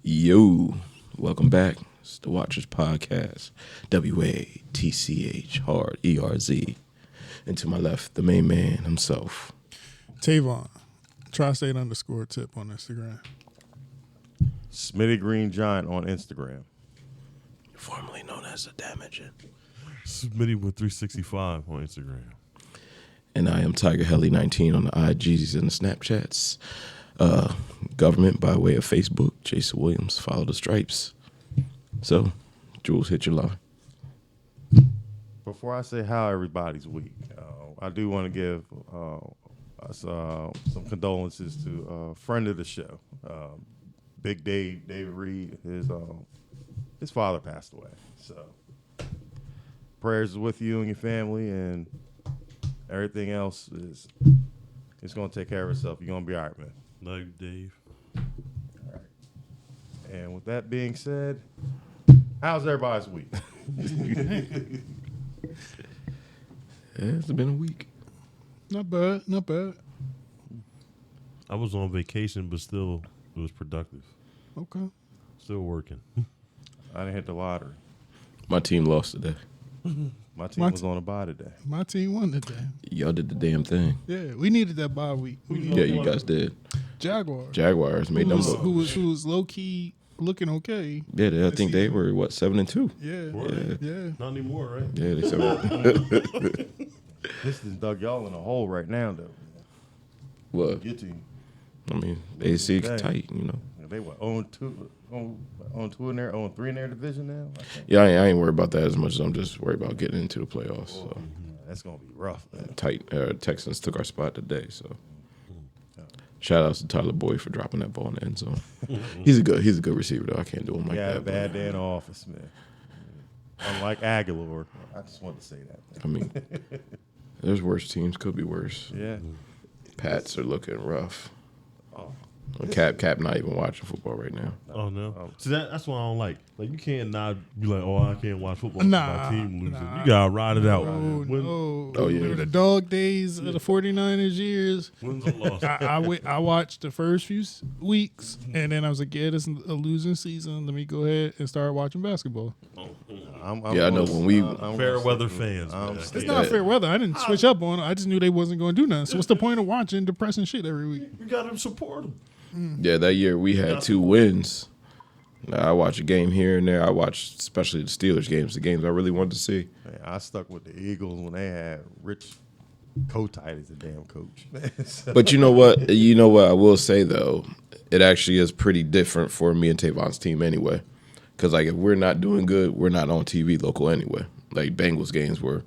Yo, welcome back. It's the Watchers Podcast. WATCH, hard, ERZ. And to my left, the main man himself. Tavon, Tri-State_tip on Instagram. Smitty Green Giant on Instagram. Formerly known as the Damaging. Smitty with 365 on Instagram. And I am Tiger Helly 19 on the IGs and the Snapchats. Government by way of Facebook. Jason Williams, follow the stripes. So, Jules, hit your line. Before I say how everybody's week, I do want to give some condolences to a friend of the show, Big David Reed. His father passed away. So, prayers are with you and your family, and everything else is going to take care of itself. You're going to be all right, man. Love you, Dave. All right. And with that being said, how's everybody's week? It's been a week. Not bad, not bad. I was on vacation, but still, it was productive. Okay. Still working. I didn't hit the lottery. My team lost today. My team was on a bye today. My team won today. Y'all did the damn thing. Yeah, we needed that bye week. Yeah, you guys did. Jaguars made them look. who was low key looking okay. Yeah, I think they were, 7-2? Yeah. Not anymore, right? Yeah, they 7. This has dug y'all in a hole right now, though. What? Your team. I mean, AC Dang. tight, you know. They were 0-2 in there, 0-3 in their division now. I think. Yeah, I ain't worried about that as much as I'm just worried about getting into the playoffs. So. That's gonna be rough, man. Tight. Texans took our spot today, so shout outs to Tyler Boyd for dropping that ball in the end zone. He's a good receiver though. I can't do him like Yeah, that. bad day in the office, man. Unlike Aguilar, I just wanted to say that. I mean, there's worse teams. Could be worse. Yeah. Pats are looking rough. Oh. Cap not even watching football right now. Oh, no. See, that's what I don't like. Like, you can't not be like, I can't watch football. Nah, My team losing. nah. You got to ride it out. No. Oh, yeah. The dog days of the 49ers years. Wins or losses. I watched the first few weeks, and then I was like, yeah, this is a losing season. Let me go ahead and start watching basketball. I know when we Fair weather fans. man. It's not fair weather. I didn't switch up on it. I just knew they wasn't going to do nothing. So what's the point of watching depressing shit every week? You got to support them. that year we had 2 wins. I watch a game here and there. I watch especially the Steelers games, the games I really wanted to see. Man, I stuck with the Eagles when they had Rich Kotite as a damn coach. So, But you know what? You know what I will say though, it actually is pretty different for me and Tavon's team anyway. Because like if we're not doing good, we're not on TV local anyway. Like Bengals games where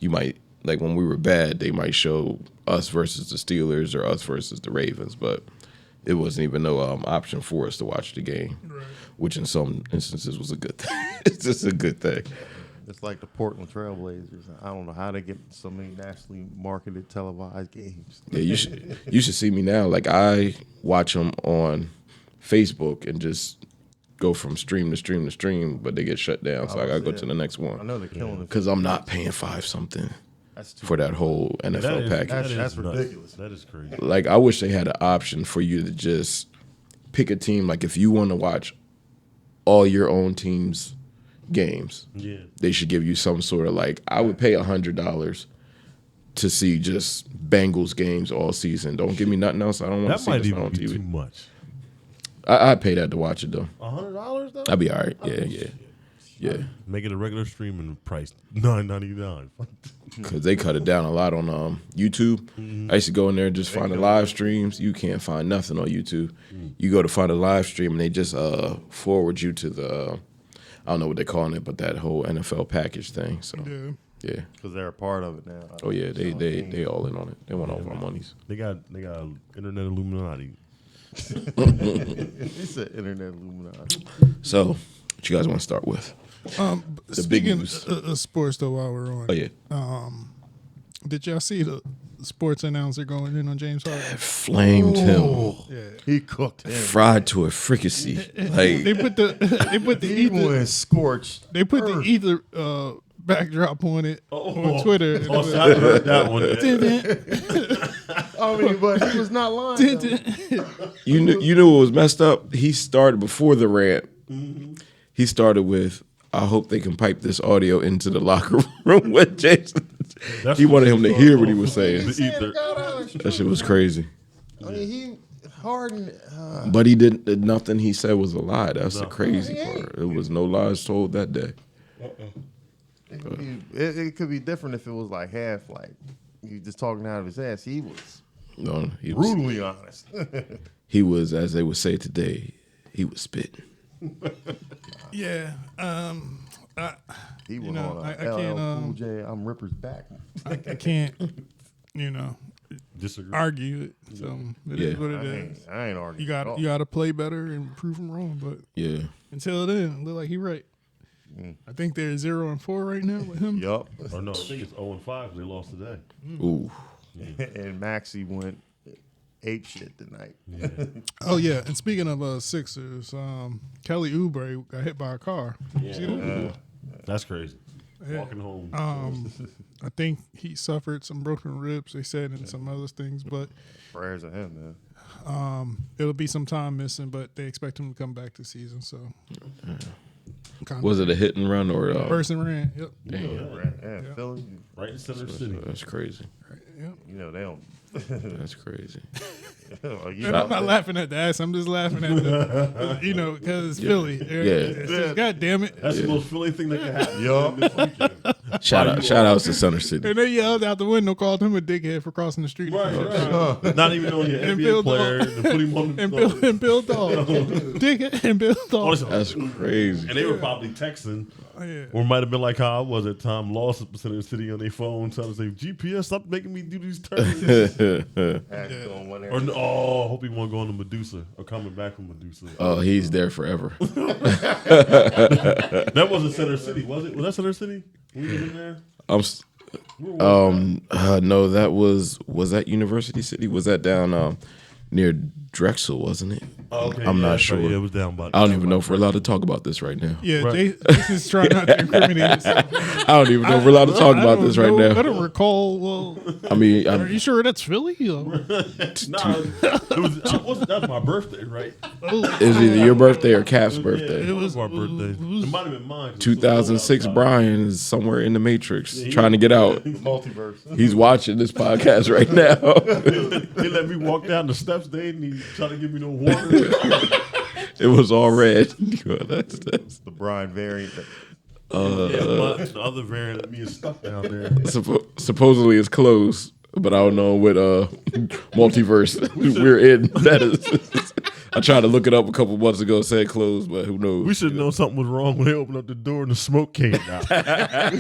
you might like when we were bad, they might show us versus the Steelers or us versus the Ravens, but it wasn't even no option for us to watch the game, which in some instances was a good thing. It's just a good thing. it's like the Portland Trailblazers. I don't know how they get so many nationally marketed televised games. Yeah, you should see me now. Like I watch them on Facebook and just go from stream to stream to stream, but they get shut down, so I gotta go to the next I one know they're killing it. because I'm not paying $5 something That's too for that whole NFL package. That's nuts. ridiculous. That is crazy. Like I wish they had an option for you to just pick a team. Like if you want to watch all your own team's games, Yeah. they should give you some sort of like I would pay $100 to see just Bengals games all season. Don't give me nothing else. I don't want to That see might this even on be TV. too much. I'd pay that to watch it though. $100 though? I'd be all right. Yeah. Make it a regular streaming price. $9.99. Because they cut it down a lot on YouTube. I used to go in there and just find the live streams. You can't find nothing on YouTube. You go to find a live stream and they just forward you to the I don't know what they're calling it, but that whole NFL package thing. So yeah. Because they're a part of it now. Oh yeah, they all in on it. They want all of our monies. They got Internet Illuminati. It's an internet Illuminati. So what you guys want to start with? The big Speaking news. of sports, though, while we're on, Oh yeah. did y'all see the sports announcer going in on James Harden? Flamed him. Yeah. He cooked him. Fried to a fricassee. Like They put the He went scorched. They put the earth. ether backdrop on it on Twitter. And it Oh, was- so I heard that one. I mean, but he was not lying. though. You knew what was messed up? He started before the rant. He started with, I hope they can pipe this audio into the locker room with Jason. That's He what wanted him to hear what he was He saying. said Ether. it got out. That shit was crazy. I mean, he Harden. But he didn't. Nothing he said was a lie. That's the crazy He ain't. part. It was no lies told that day. It could be different if it was like half, like he just talking out of his ass. He was No, he was, brutally honest. he was, as they would say today, he was spitting. Yeah. He was know, on I a can't, LL Cool J. I'm Ripper's back. I can't, Disagree. argue it. So it is Yeah. what it is. I ain't arguing. You at got all. you got to play better and prove them wrong. But Yeah. until then, it look like he right. I think they're 0-4 right now with him. Yup. Or no, I think it's 0-5. They lost today. Ooh. And Maxie went ape shit tonight. Yeah. Oh yeah, and speaking of Sixers, Kelly Oubre got hit by a car. See that? That's crazy. Yeah. Walking home. I think he suffered some broken ribs. They said and some other things, but Prayers of him, man. it'll be some time missing. But they expect him to come back this season. So Was it a hit and run or? person ran? Yep. Yeah, Philly. Right in Center City. That's crazy. Yep. You know they don't. That's crazy. You And I'm not laughing at the ass. I'm just laughing at the, because it's Philly. It's just, God damn it. That's the most Philly thing that can happen. Yup. This weekend. Shout outs to Center City. And they yelled out the window, called him a dickhead for crossing the street. Right. Not even on your And NBA Bill player. Dog. To put him on And Bill Dog. Dickhead and Bill Dog. That's crazy. And they were probably texting, Yeah. or it might have been like how I was at time, lost at Center City on their phone, trying to say, GPS, stop making me do these turns. Or hope he won't go on to Medusa or coming back from Medusa. Oh, he's there forever. That wasn't Center City, was it? Was that Center City? We was in there. No, that was that University City? Was that down near Drexel, wasn't it? Oh, okay, I'm yeah, not that's sure. right. Yeah, it was down by. I don't even know if we're allowed to talk about this right now. Yeah, Right. Jason's trying not to incriminate himself. I don't even know if we're allowed to talk about this right I now. don't recall. Well, I mean, are you sure that's Philly? Nah, that was my birthday, right? it's either your birthday or Cap's birthday. It was my birthday. It might have been mine. 2006 Brian is somewhere in the Matrix trying to get out. Multiverse. He's watching this podcast right now. They let me walk down the steps. They didn't even try to give me no water. It was all red. That's The Brian variant. The other variant of me is stuck down there. supposedly it's closed, but I don't know what multiverse we're in. That is. I tried to look it up a couple months ago. It said closed, but who knows? We should have known something was wrong when they opened up the door and the smoke came out. We should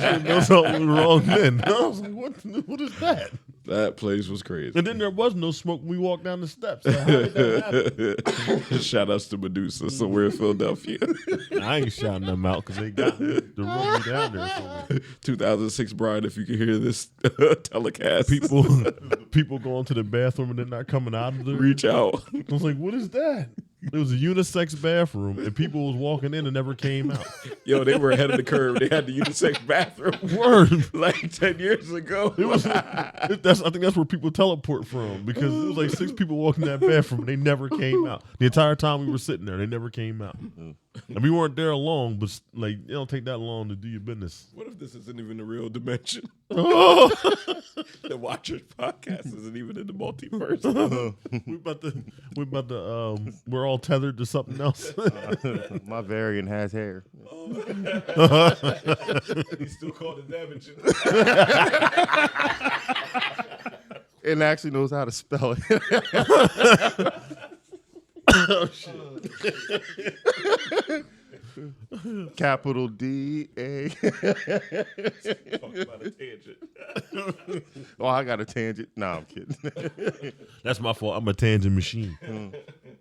have known something was wrong then. I was like, what is that? That place was crazy. And then there was no smoke when we walked down the steps. Like, how did that happen? Shout outs to Medusa somewhere in Philadelphia. I ain't shouting them out because they got me to run me down there somewhere. 2006 Brian, if you can hear this telecast, People going to the bathroom and they're not coming out of there. reach out. I was like, what is that? It was a unisex bathroom and people was walking in and never came out. Yo, they were ahead of the curve. They had the unisex bathroom Word. like 10 years ago. I think that's where people teleport from because it was like 6 people walking in that bathroom and they never came out. The entire time we were sitting there, they never came out. And we weren't there long, but like it don't take that long to do your business. What if this isn't even a real dimension? Oh. The Watchers podcast isn't even in the multiverse. We're all tethered to something else. My variant has hair. He's still called a dimension. And actually knows how to spell it. Oh shit. Capital D-A. Talking about a tangent. Oh, I got a tangent. Nah, I'm kidding. That's my fault. I'm a tangent machine.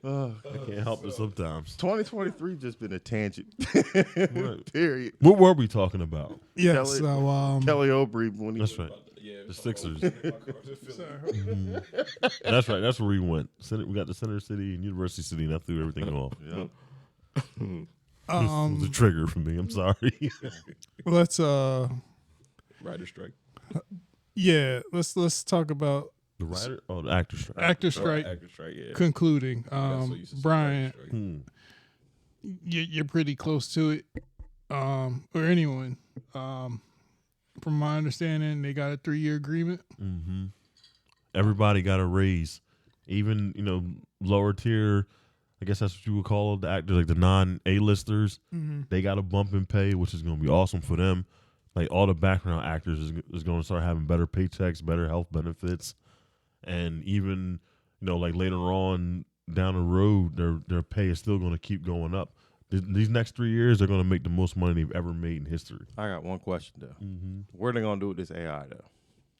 I can't help it sometimes. 2023 just been a tangent. Period. What were we talking about? Yeah. Kelly- So Kelly Oubre when he That's right. The Sixers. sorry. That's right. That's where we went. We got the Center City and University City, and I threw everything off. Yeah. It was a trigger for me. I'm sorry. let's Writer strike. Yeah, let's talk about The writer or the actor strike? actor strike Actor strike. Yeah. concluding. That's what you said, Brian, writer strike. you're pretty close to it, or anyone. From my understanding, they got a 3-year agreement. Mm-hmm. Everybody got a raise, even lower tier. I guess that's what you would call the actors, like the non-A-listers. They got a bump in pay, which is going to be awesome for them. Like all the background actors is going to start having better paychecks, better health benefits, and even like later on down the road, their pay is still going to keep going up. These next 3 years, they're going to make the most money they've ever made in history. I got one question though. What are they going to do with this AI though?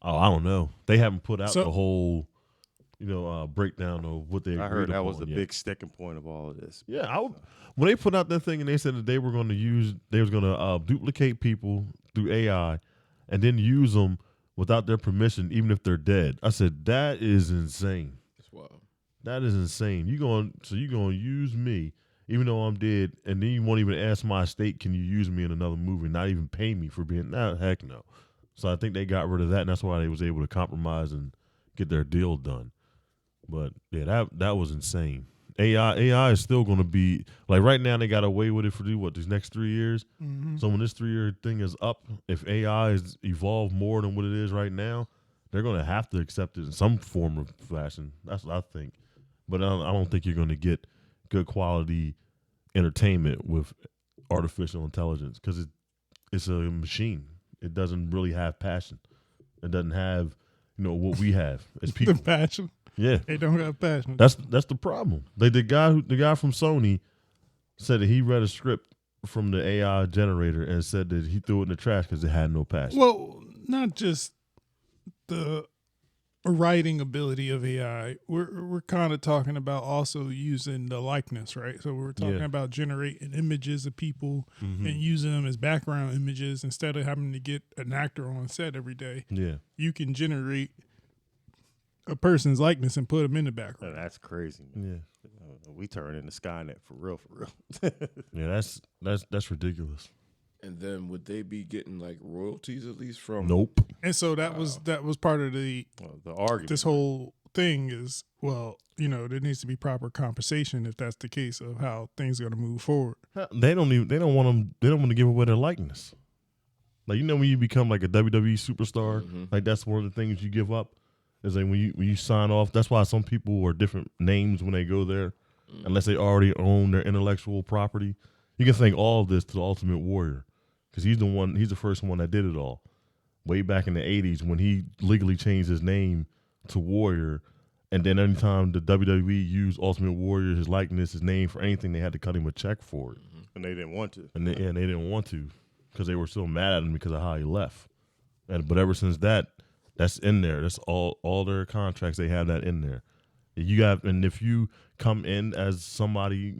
Oh, I don't know. They haven't put out So- the whole breakdown of what they. I heard agreed that was upon the yet. big sticking point of all of this. Yeah, when they put out that thing and they said that they was going to duplicate people through AI, and then use them without their permission, even if they're dead. I said that is insane. That's wild. That is insane. You going to use me, even though I'm dead, and then you won't even ask my estate, can you use me in another movie? Not even pay me for being. Nah, heck no. So I think they got rid of that, and that's why they was able to compromise and get their deal done. But yeah, that was insane. AI is still going to be like right now. They got away with it for these next 3 years. So when this 3-year thing is up, if AI is evolved more than what it is right now, they're going to have to accept it in some form of fashion. That's what I think. But I don't think you're going to get good quality entertainment with artificial intelligence because it's a machine. It doesn't really have passion. It doesn't have what we have as people. The passion. Yeah, They don't have passion. that's the problem. The guy from Sony said that he read a script from the AI generator and said that he threw it in the trash because it had no passion. Well, not just the writing ability of AI. We're kind of talking about also using the likeness, right? So we're talking Yeah. about generating images of people and using them as background images instead of having to get an actor on set every day. Yeah, You can generate a person's likeness and put them in the background. That's crazy, man. yeah, We turn into Skynet for real. yeah. That's ridiculous. And then would they be getting like royalties at least from? Nope. And so that was part of the The argument. this whole thing is, well, there needs to be proper compensation if that's the case of how things are going to move forward. They don't want to give away their likeness. Like when you become like a WWE superstar, like that's one of the things you give up. Is like when you sign off. That's why some people are different names when they go there, unless they already own their intellectual property. You can thank all of this to the Ultimate Warrior, because he's the first one that did it all, way back in the '80s when he legally changed his name to Warrior, and then anytime the WWE used Ultimate Warrior, his likeness, his name for anything, they had to cut him a check for it, and they didn't want to. and they didn't want to because they were still mad at him because of how he left. But ever since that. That's in there. That's all their contracts. They have that in there. And if you come in as somebody,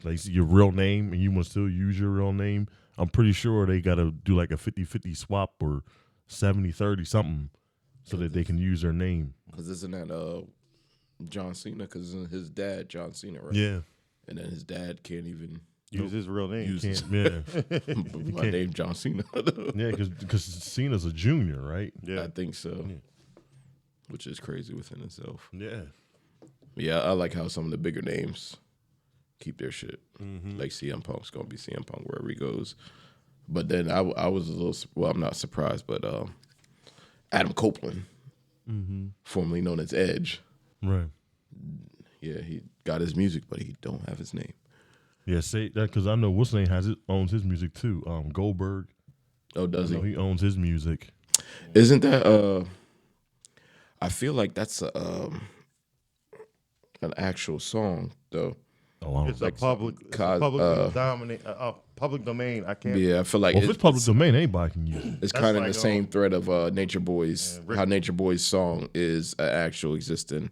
like your real name, and you want to still use your real name, I'm pretty sure they got to do like a 50-50 swap or 70-30 something, so that they can use their name. Because isn't that John Cena? Because isn't his dad John Cena, right? Yeah. And then his dad can't even Use his real name. use his Yeah. my name John Cena. Yeah, because Cena's a junior, right? Yeah. I think so. Which is crazy within itself. Yeah. Yeah, I like how some of the bigger names keep their shit. Like CM Punk's gonna be CM Punk wherever he goes. But then I was a little, well, I'm not surprised, but Adam Copeland, formerly known as Edge, Right. yeah, he got his music, but he don't have his name. Yeah, say that because I know what's name owns his music too. Goldberg. Oh, does I know he? he owns his music. Isn't that I feel like that's an actual song though. Oh, I don't It's know. a public domain. I can't. Yeah, I feel like Well, if it's public domain, anybody can use it. it's That's kind of in like, the same thread of Nature Boy's, Rick- how Nature Boy's song is an actual existing.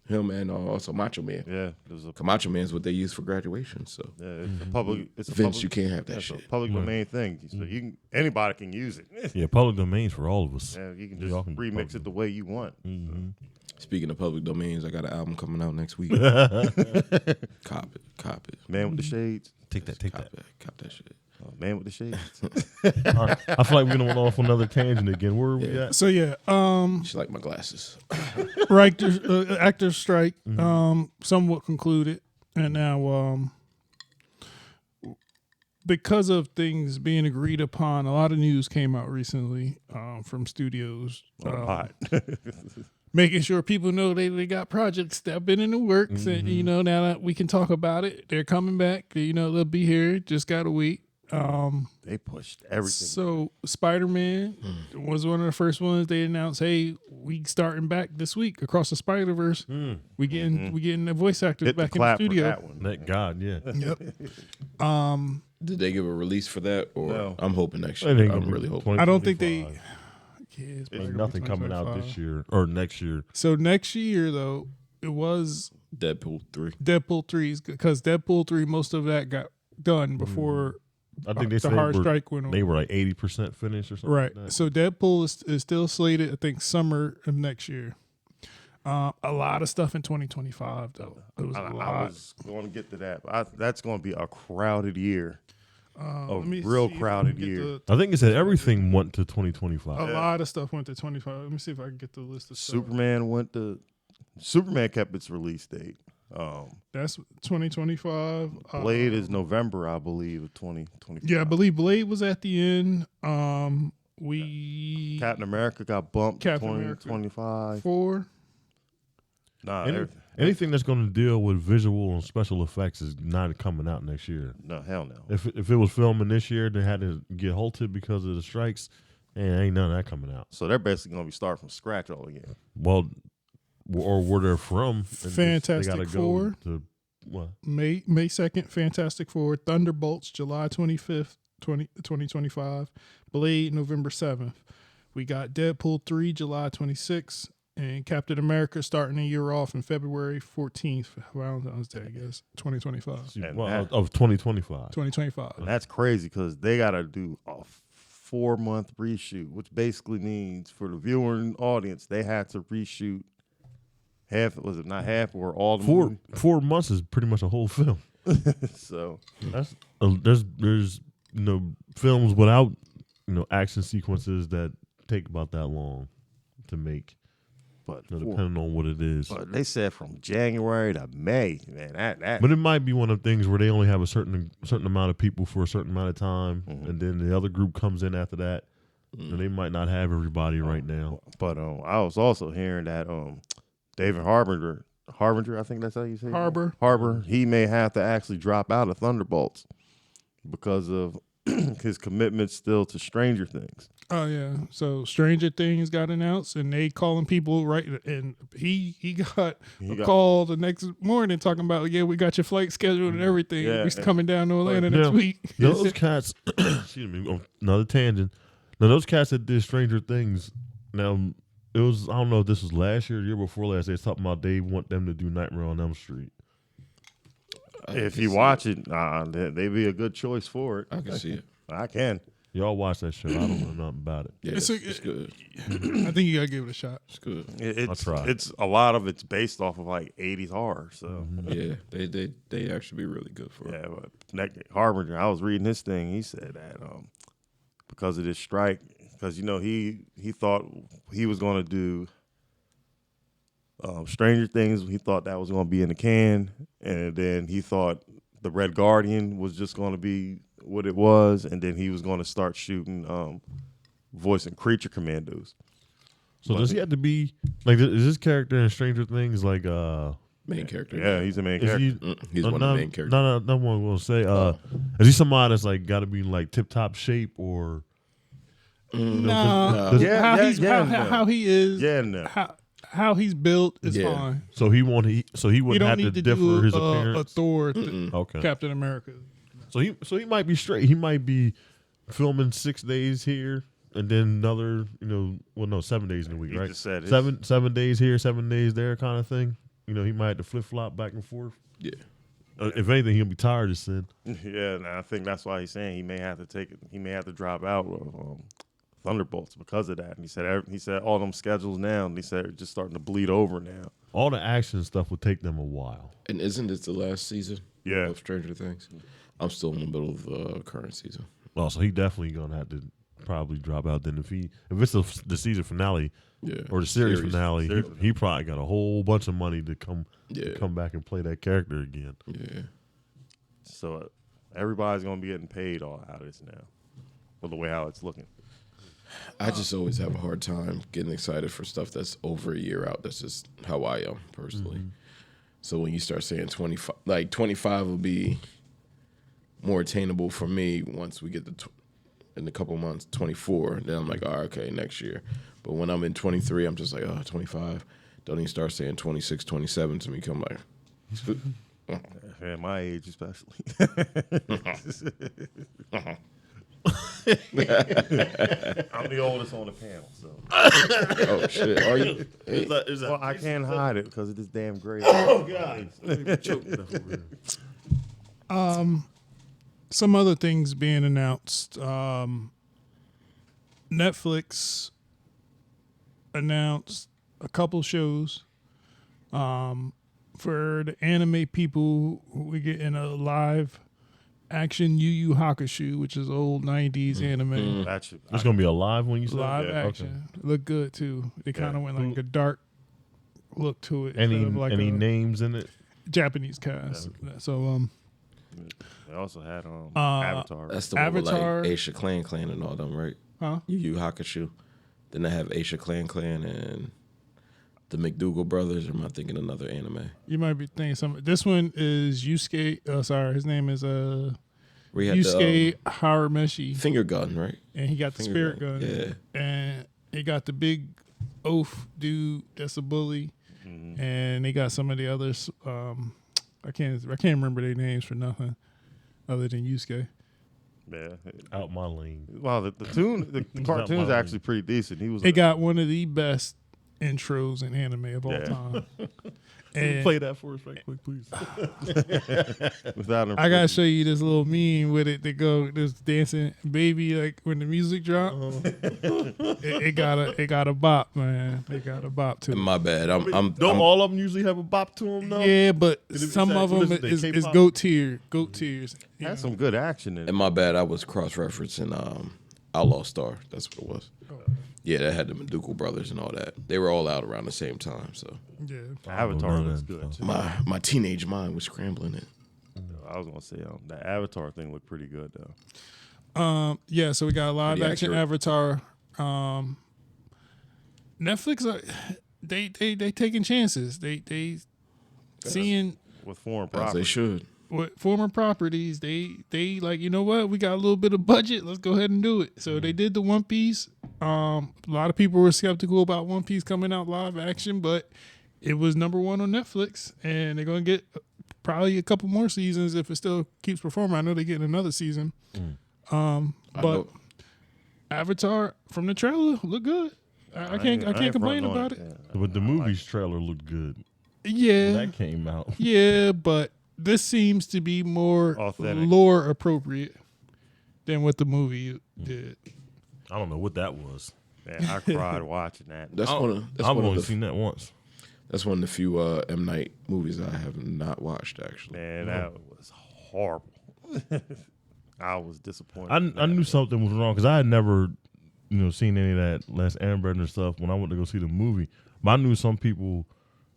Him and also Macho Man. Yeah, there's a Macho Man's what they use for graduation. So it's a public. It's a Vince, public, you can't have that it's a shit. public domain thing. So anybody can use it. Yeah, public domains for all of us. Yeah, you can We just all can do remix public. it the way you want. Speaking of public domains, I got an album coming out next week. Cop it. Man with the shades. Take that. Cop that shit. man with the shades. All right. I feel like we went off on another tangent again. Where are we at? So yeah, She like my glasses. actors strike somewhat concluded, and now because of things being agreed upon, a lot of news came out recently from studios. Making sure people know they got projects that have been in the works, and now that we can talk about it, they're coming back. They'll be here. Just gotta wait. They pushed everything. So Spider-Man was one of the first ones they announced. Hey, we starting back this week across the Spider-Verse. We getting the voice actors Hit the back in the clap for studio. that one. Thank God, yeah. Yep. Did they give a release for that? Or No. I'm hoping next I year. think I'm it'll be really hoping. I don't think they. 2025. Yeah, it's probably Ain't gonna be nothing coming out 2025. this year or next year. So next year though, it was Deadpool 3. Deadpool 3's because Deadpool 3, most of that got done before I think they the said hard strike went on. they were like 80% finished or something. Right. Like that. So Deadpool is still slated, I think, summer of next year. A lot of stuff in 2025 though. It was a I lot. was going to get to that. But that's going to be a crowded year. Let me real see if I crowded can get year. I think it said everything went to 2025. A lot of stuff went to 25. Let me see if I can get the list of stuff. Superman kept its release date. That's 2025. Blade is November, I believe, of 2025. Yeah, I believe Blade was at the end. Captain America got bumped to Captain America. 2025. 4. Nah, Anything that's going to deal with visual and special effects is not coming out next year. no, hell no. If it was filming this year, they had to get halted because of the strikes, and ain't none of that coming out. So they're basically going to be starting from scratch all again. Well, or where they're from. and Fantastic they gotta Four. Go to, what? May 2nd, Fantastic Four. Thunderbolts, July 25th, 2025. Blade, November 7th. We got Deadpool 3, July 26th. And Captain America starting the year off in February 14th, Valentine's Day, I guess, 2025. And Well, that- of 2025. 2025. And that's crazy because they got to do a 4-month reshoot, which basically means for the viewing audience, they had to reshoot half. Was it not half or all the movie? 4 months is pretty much a whole film. So That's there's films without action sequences that take about that long to make. But Depending on what it is. But they said from January to May, man. That But it might be one of the things where they only have a certain amount of people for a certain amount of time, and then the other group comes in after that, and they might not have everybody right now. But I was also hearing that David Harbinger, I think that's how you say it? Harbor, he may have to actually drop out of Thunderbolts because of his commitment still to Stranger Things. Oh yeah, so Stranger Things got announced, and they calling people right, and he got a call the next morning talking about we got your flight scheduled and everything. Yeah. We're coming down to Atlanta next week. Those cats, excuse me, another tangent. Now those cats that did Stranger Things, now it was I don't know if this was last year or the year before last. They was talking about they want them to do Nightmare on Elm Street. If you watch it, they'd be a good choice for it. I can see it. I can. Y'all watch that show. I don't know nothing about it. Yeah, it's good. I think you gotta give it a shot. It's good. I'll try. It's a lot of it's based off of like 80s horror. So Yeah, they actually be really good for it. yeah, but Harbinger, I was reading this thing. He said that because of this strike, because he thought he was going to do Stranger Things. He thought that was going to be in the can, and then he thought the Red Guardian was just going to be what it was, and then he was going to start shooting voice and creature commandos. So does he have to be like? Is this character in Stranger Things like Main character. Yeah, he's a main Is character. He's one of the main characters. No one will say. Is he somebody that's like got to be in like tip top shape or? No, how he is. Yeah, no. How he's built is Yeah. fine. So he won't. He You wouldn't don't have need to to differ do his a appearance. Thor, Okay. Captain America. So he might be straight. He might be filming 6 days here and then another. 7 days in a week, He right? just said it's- 7 days here, 7 days there, kind of thing. He might have to flip flop back and forth. Yeah. If anything, he'll be tired of sin. Yeah, and I think that's why he's saying he may have to take it. He may have to drop out of Thunderbolts because of that. And he said all them schedules now. And he said it's just starting to bleed over now. All the action stuff would take them a while. And isn't this the last season Yeah. of Stranger Things? I'm still in the middle of the current season. Oh, so he definitely gonna have to probably drop out. Then if it's the season finale or the series finale, he probably got a whole bunch of money to come back and play that character again. Yeah. So everybody's gonna be getting paid all out of this now, with the way how it's looking. I just always have a hard time getting excited for stuff that's over a year out. That's just how I am personally. Mm-hmm. So when you start saying 25, like 25 will be more attainable for me once we get in a couple months, 24. Then I'm like, all right, okay, next year. But when I'm in 23, I'm just like, 25. Don't even start saying 26, 27 to me. Come like, at my age especially. I'm the oldest on the panel, so. Oh shit! Are you? Hey. Well, I can't hide it because of this damn grade. Oh god! Some other things being announced. Netflix announced a couple shows. For the anime people, we get in a live action Yu Yu Hakusho, which is old 90s anime. It's going to be a live one, you said? Live action. Okay. Look good, too. They kind of went like a dark look to it. Any like names in it? Japanese cast. So, they also had Avatar. That's the one with like Aisha Clan and all them, right? Huh? Yu Yu Hakusho. Then they have Aisha Clan and the McDougal brothers. Or am I thinking another anime? You might be thinking something. This one is Yusuke. Sorry, his name is Yusuke Harameshi. Finger gun, right? And he got the spirit gun. Yeah. And he got the big oaf dude that's a bully. Mm-hmm. And they got some of the others. I can't remember their names for nothing other than Yusuke. Yeah, out my lane. Well, the cartoon's actually pretty decent. He got one of the best intros in anime of all time. And play that for us right quick, please. I gotta show you this little meme with it. They go this dancing baby like when the music drop. It got a bop, man. It got a bop to it. My bad. Don't all of them usually have a bop to them though? Yeah, but some of them is goat tiers. That's some good action in it. And my bad. I was cross referencing Outlaw Star. That's what it was. Oh. Yeah, that had the McDougal brothers and all that. They were all out around the same time. So yeah, Avatar looks good too. My teenage mind was scrambling it. I was gonna say the Avatar thing looked pretty good though. Yeah, so we got a live action Avatar. Netflix, they taking chances. They seeing with foreign properties. They should. With former properties, they like, you know what? We got a little bit of budget. Let's go ahead and do it. So they did the One Piece. A lot of people were skeptical about One Piece coming out live action, but it was #1 on Netflix, and they're gonna get probably a couple more seasons if it still keeps performing. I know they're getting another season. But Avatar from the trailer looked good. I can't complain about it. Yeah. But the movie's trailer looked good. Yeah, when that came out. Yeah, but this seems to be more authentic, lore appropriate than what the movie did. I don't know what that was. Man, I cried watching that. I've only seen that once. That's one of the few M. Night movies I have not watched, actually. Man, that was horrible. I was disappointed. I knew something was wrong because I had never, seen any of that Les Airbender stuff when I went to go see the movie. But I knew some people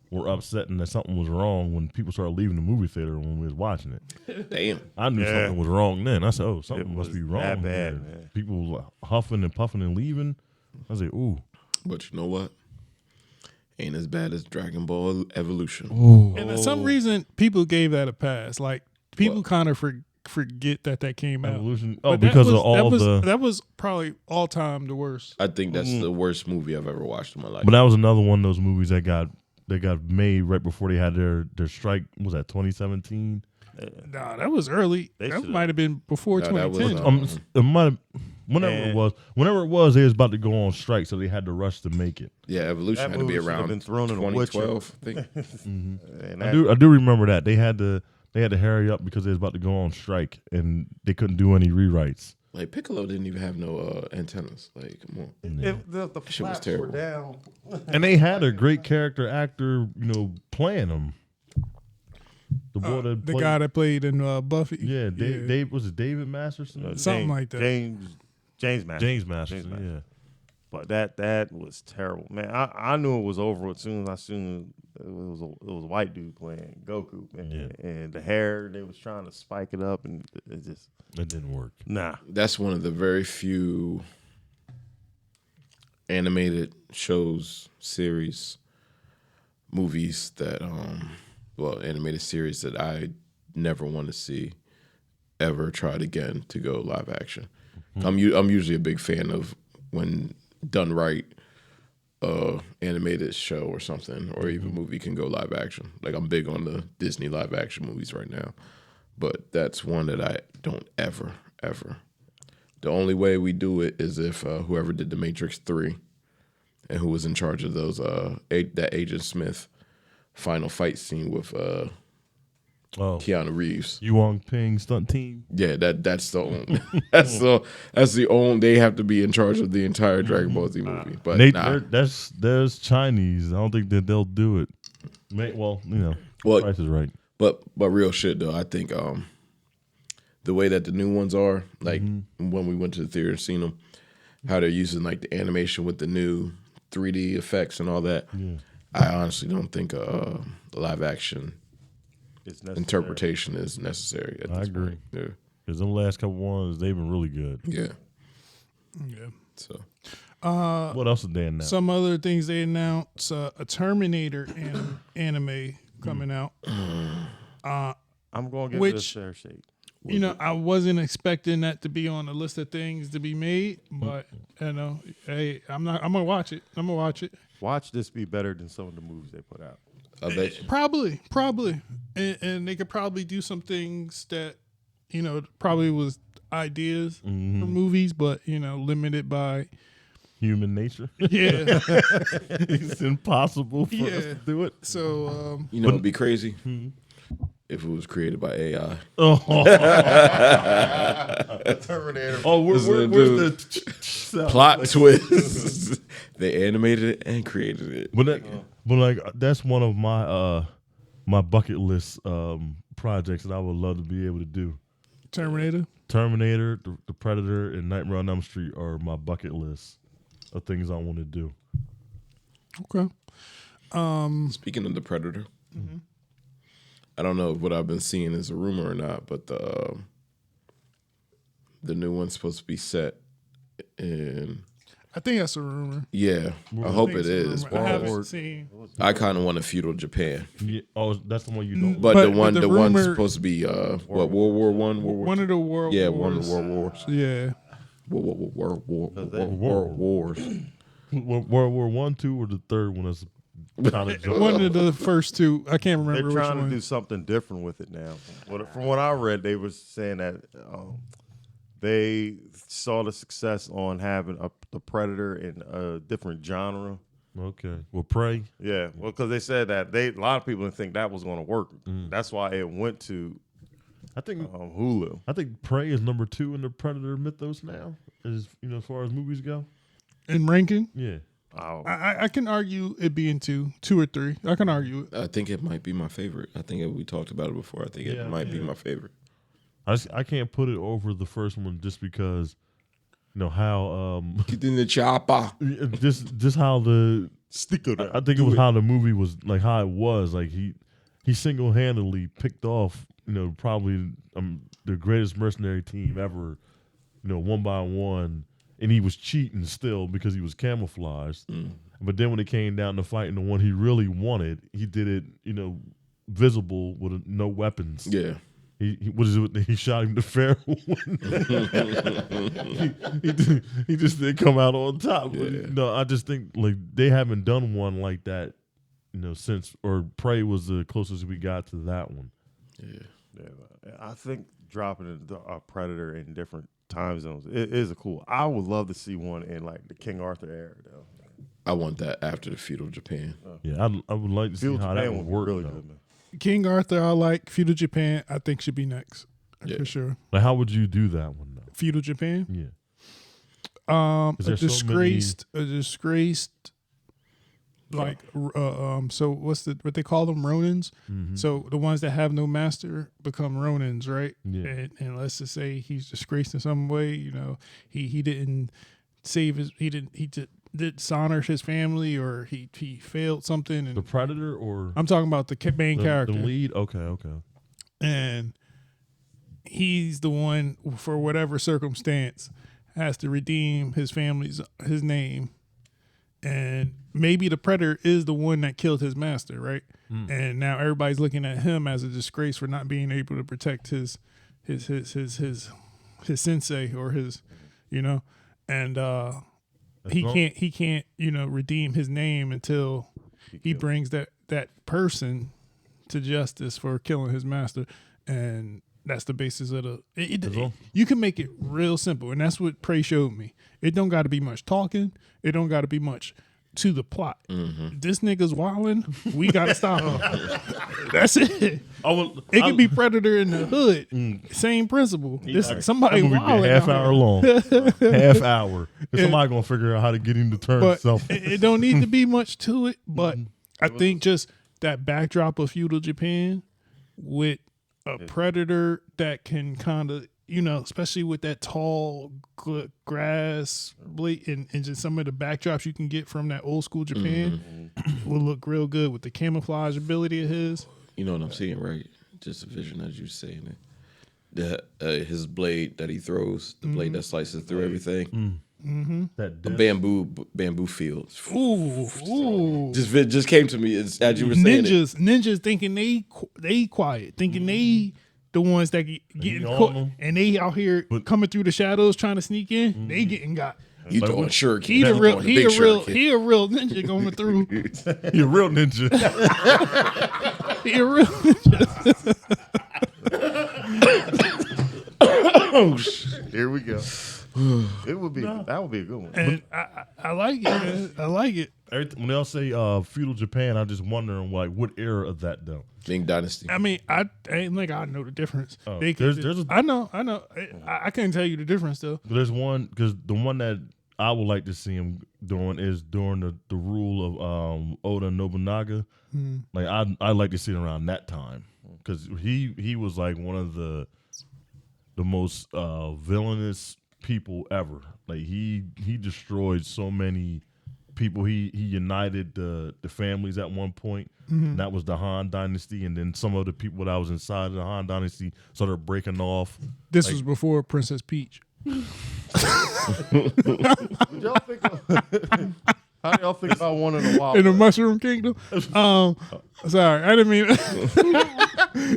were upset and that something was wrong when people started leaving the movie theater when we was watching it. Damn. I knew something was wrong then. I said, something must be wrong. That bad, man. People were huffing and puffing and leaving. I was like, ooh. But you know what? Ain't as bad as Dragon Ball Evolution. Ooh. And for some reason, people gave that a pass. Like, people kind of forget that came Evolution. out. Oh, because that was probably all time the worst. I think that's the worst movie I've ever watched in my life. But that was another one of those movies that got made right before they had their strike. Was that 2017? Nah, that was early. That might have been before 2010. Whenever it was, they was about to go on strike, so they had to rush to make it. Yeah, Evolution had to be around been thrown in 2012, I think. I do remember that. They had to hurry up because they was about to go on strike, and they couldn't do any rewrites. Like, Piccolo didn't even have no antennas. Like, come on. Yeah. The shit was terrible. were down. And they had a great character actor, playing them. The boy that the played, guy that played in Buffy. yeah, Dave was it David Masterson? Something like that. James Masterson. James Masterson, yeah. But that was terrible, man. I knew it was over as soon as it was a white dude playing Goku, man. Yeah. And the hair, they was trying to spike it up, and it just didn't work. nah. That's one of the very few animated shows, series, movies that animated series that I never want to see ever tried again to go live action. Mm-hmm. I'm usually a big fan of when done right, animated show or something, or even movie can go live action. Like I'm big on the Disney live action movies right now, but that's one that I don't ever. The only way we do it is if whoever did The Matrix 3 and who was in charge of those that Agent Smith final fight scene with Keanu Reeves. Yuan Ping stunt team. Yeah, that's the only, that's the only, they have to be in charge of the entire Dragon Ball Z movie. But there's Chinese. I don't think that they'll do it. Price is right. But real shit though, I think the way that the new ones are, like when we went to the theater and seen them, how they're using like the animation with the new 3D effects and all that. Yeah. I honestly don't think the live action interpretation is necessary. I agree. Point. Yeah, because the last couple ones they've been really good. Yeah. So, what else did they announce? Some other things they announced: a Terminator anime coming out. I'm going to give it a fair shake. I wasn't expecting that to be on the list of things to be made, but hey, I'm gonna watch it. Watch this be better than some of the movies they put out. I bet you. Probably, and they could probably do some things that probably was ideas for movies, but limited by human nature. Yeah, it's impossible for us to do it. So it'd be crazy. If it was created by AI. Terminator. Oh, where's the plot twist? They animated it and created it. But that's one of my my bucket list projects that I would love to be able to do. Terminator, the Predator, and Nightmare on Elm Street are my bucket list of things I want to do. Okay. Speaking of the Predator. Mm-hmm. I don't know if what I've been seeing is a rumor or not, but the new one's supposed to be set in. I think that's a rumor. Yeah, I hope it is. I haven't seen. I kind of want a feudal Japan. Yeah. Oh, that's the one you don't. But the one's supposed to be World War One, one of the world. Yeah, wars. one of the world wars. Yeah. World wars. World War 1, 2, or the third one is. One of the first two. I can't remember. They're trying to do something different with it now. From what I read, they were saying that they saw the success on having the Predator in a different genre. Okay. Well, Prey. Yeah. Well, because they said that a lot of people didn't think that was going to work. That's why it went to. I think Hulu. I think Prey is number 2 in the Predator mythos now. As far as movies go. In ranking. Yeah. I can argue it being two or three. I can argue it. I think it might be my favorite. I think we talked about it before. I think it might be my favorite. I can't put it over the first one just because, how get in the chopper. Just how the sticker. I think it was how the movie was like how it was like he single-handedly picked off probably the greatest mercenary team ever, one by one. And he was cheating still because he was camouflaged. But then when it came down to fighting the one he really wanted, he did it, visible with no weapons. Yeah. He shot him the fair one. he just didn't come out on top. Yeah. But, I just think like they haven't done one like that, since or Prey was the closest we got to that one. Yeah. I think dropping a Predator in different time zones. It is a cool. I would love to see one in like the King Arthur era, though. I want that after the feudal Japan. Yeah, I would like to see how that would work. Really good, man. King Arthur, I like. Feudal Japan, I think should be next for sure. Like, how would you do that one though? Feudal Japan. Yeah. A disgraced like so what they call them, Ronins. So the ones that have no master become Ronins, right? Yeah. And let's just say he's disgraced in some way. You know, he didn't save his he did dishonor his family, or he failed something. And The Predator, or I'm talking about the main character, the lead. Okay. and he's the one, for whatever circumstance, has to redeem his name. And maybe the Predator is the one that killed his master, right? And now everybody's looking at him as a disgrace for not being able to protect his sensei, or his, you know, and he can't redeem his name until he brings that person to justice for killing his master. And that's the basis of you can make it real simple, and that's what Prey showed me. It don't got to be much talking. It don't got to be much to the plot. This nigga's wilding. We got to stop him. That's it. It could be Predator in the hood. Same principle. Somebody that movie wilding. be half hour long. Half hour. And somebody gonna figure out how to get him to turn himself. It don't need to be much to it. But I think just that backdrop of feudal Japan with a Predator that can kind of, especially with that tall grass blade and just some of the backdrops you can get from that old school Japan will look real good with the camouflage ability of his. You know what I'm seeing, right? Just a vision as you saying it. His blade that he throws, the blade that slices through everything. That A bamboo field. Ooh. Just came to me as you were saying. Ninjas thinking they quiet, thinking they the ones that getting caught, and they out here coming through the shadows trying to sneak in. They getting got. You throwing shuriken. He a real ninja going through. He a real ninja. He a real ninja. Oh shit! Here we go. That would be a good one. And I like it, man. I like it. When they'll say feudal Japan, I'm just wondering what era of that though. Ming Dynasty. I mean, I ain't like I know the difference. Oh, I know. I can't tell you the difference though. There's one, because the one that I would like to see him doing is during the rule of Oda Nobunaga. Like I'd like to see it around that time, because he was like one of the most villainous people ever. Like he destroyed so many people. He united the families at one point. And that was the Han Dynasty, and then some of the people that was inside of the Han Dynasty started breaking off. This was before Princess Peach. Would y'all think how do y'all think about one in the Wild In the West? Mushroom Kingdom. Sorry, I didn't mean.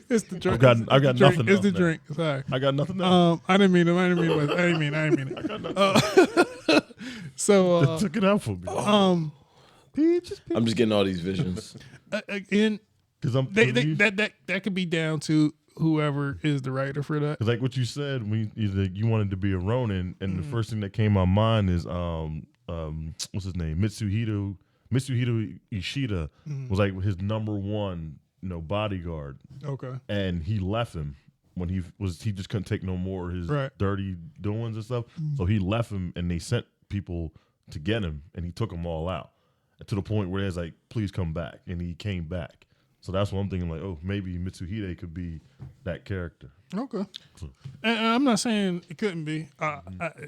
It's the drink. I got nothing. It's the drink. Sorry, I got nothing else. I didn't mean it. I didn't mean it. I got nothing. So They took it out for me. Peaches. I'm just getting all these visions. again, Because that could be down to whoever is the writer for that. Because like what you said, when you wanted to be a Ronin, and the first thing that came to my mind is what's his name, Mitsuhito Ishida was like his number one bodyguard. Okay. And he left him when he just couldn't take no more of his dirty doings and stuff. So he left him, and they sent people to get him, and he took them all out, to the point where it's like, please come back, and he came back. So that's what I'm thinking, like, oh, maybe Mitsuhide could be that character. Okay. And I'm not saying it couldn't be.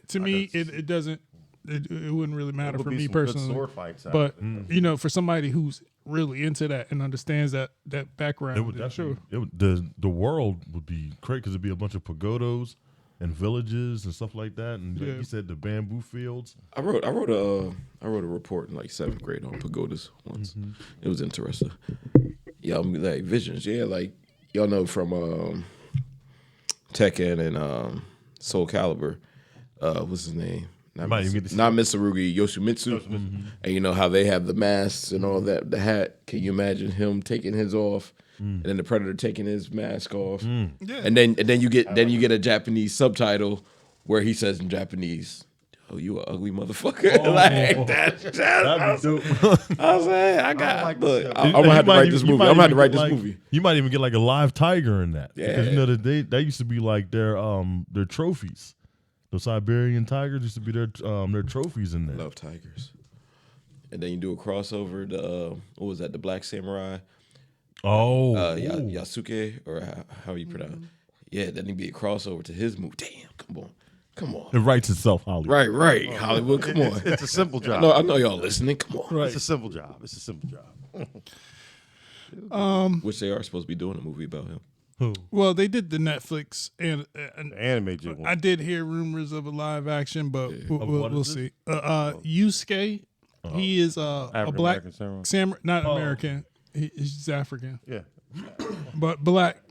To me, it doesn't. It wouldn't really matter for me personally. Sword fights out but of it. for somebody who's really into that and understands that background, It would definitely. The world would be great, because it'd be a bunch of pagodas and villages and stuff like that, and like you said, the bamboo fields. I wrote a report in like 7th grade on pagodas once. It was interesting. Yeah, I'm like visions. Yeah, like y'all know from Tekken and Soul Calibur. What's his name? Not Mitsurugi, Yoshimitsu. And you know how they have the masks and all that, the hat. Can you imagine him taking his off, and then the Predator taking his mask off, and then you get a Japanese subtitle where he says in Japanese, "Oh, you an ugly motherfucker!" Like that'd be dope. I was saying, I'm gonna have to write this movie. I'm gonna have to write this movie. You might even get like a live tiger in that. Yeah. Because that used to be like their trophies. The Siberian tigers used to be their trophies in there. Love tigers. and then you do a crossover. The what was that? The Black Samurai, Oh, Yasuke, or how you pronounce it? Yeah, then it'd be a crossover to his movie. Damn, come on. it writes itself, Hollywood. Right, Hollywood. Come on. It's a simple job. I know y'all listening. Come on. Right. It's a simple job. Which they are supposed to be doing a movie about him. Who? Well, they did the Netflix and The anime jig one. I did hear rumors of a live action, but what we'll is see. Yusuke, he is a black African-American samurai, not American. He's African, Yeah. but black.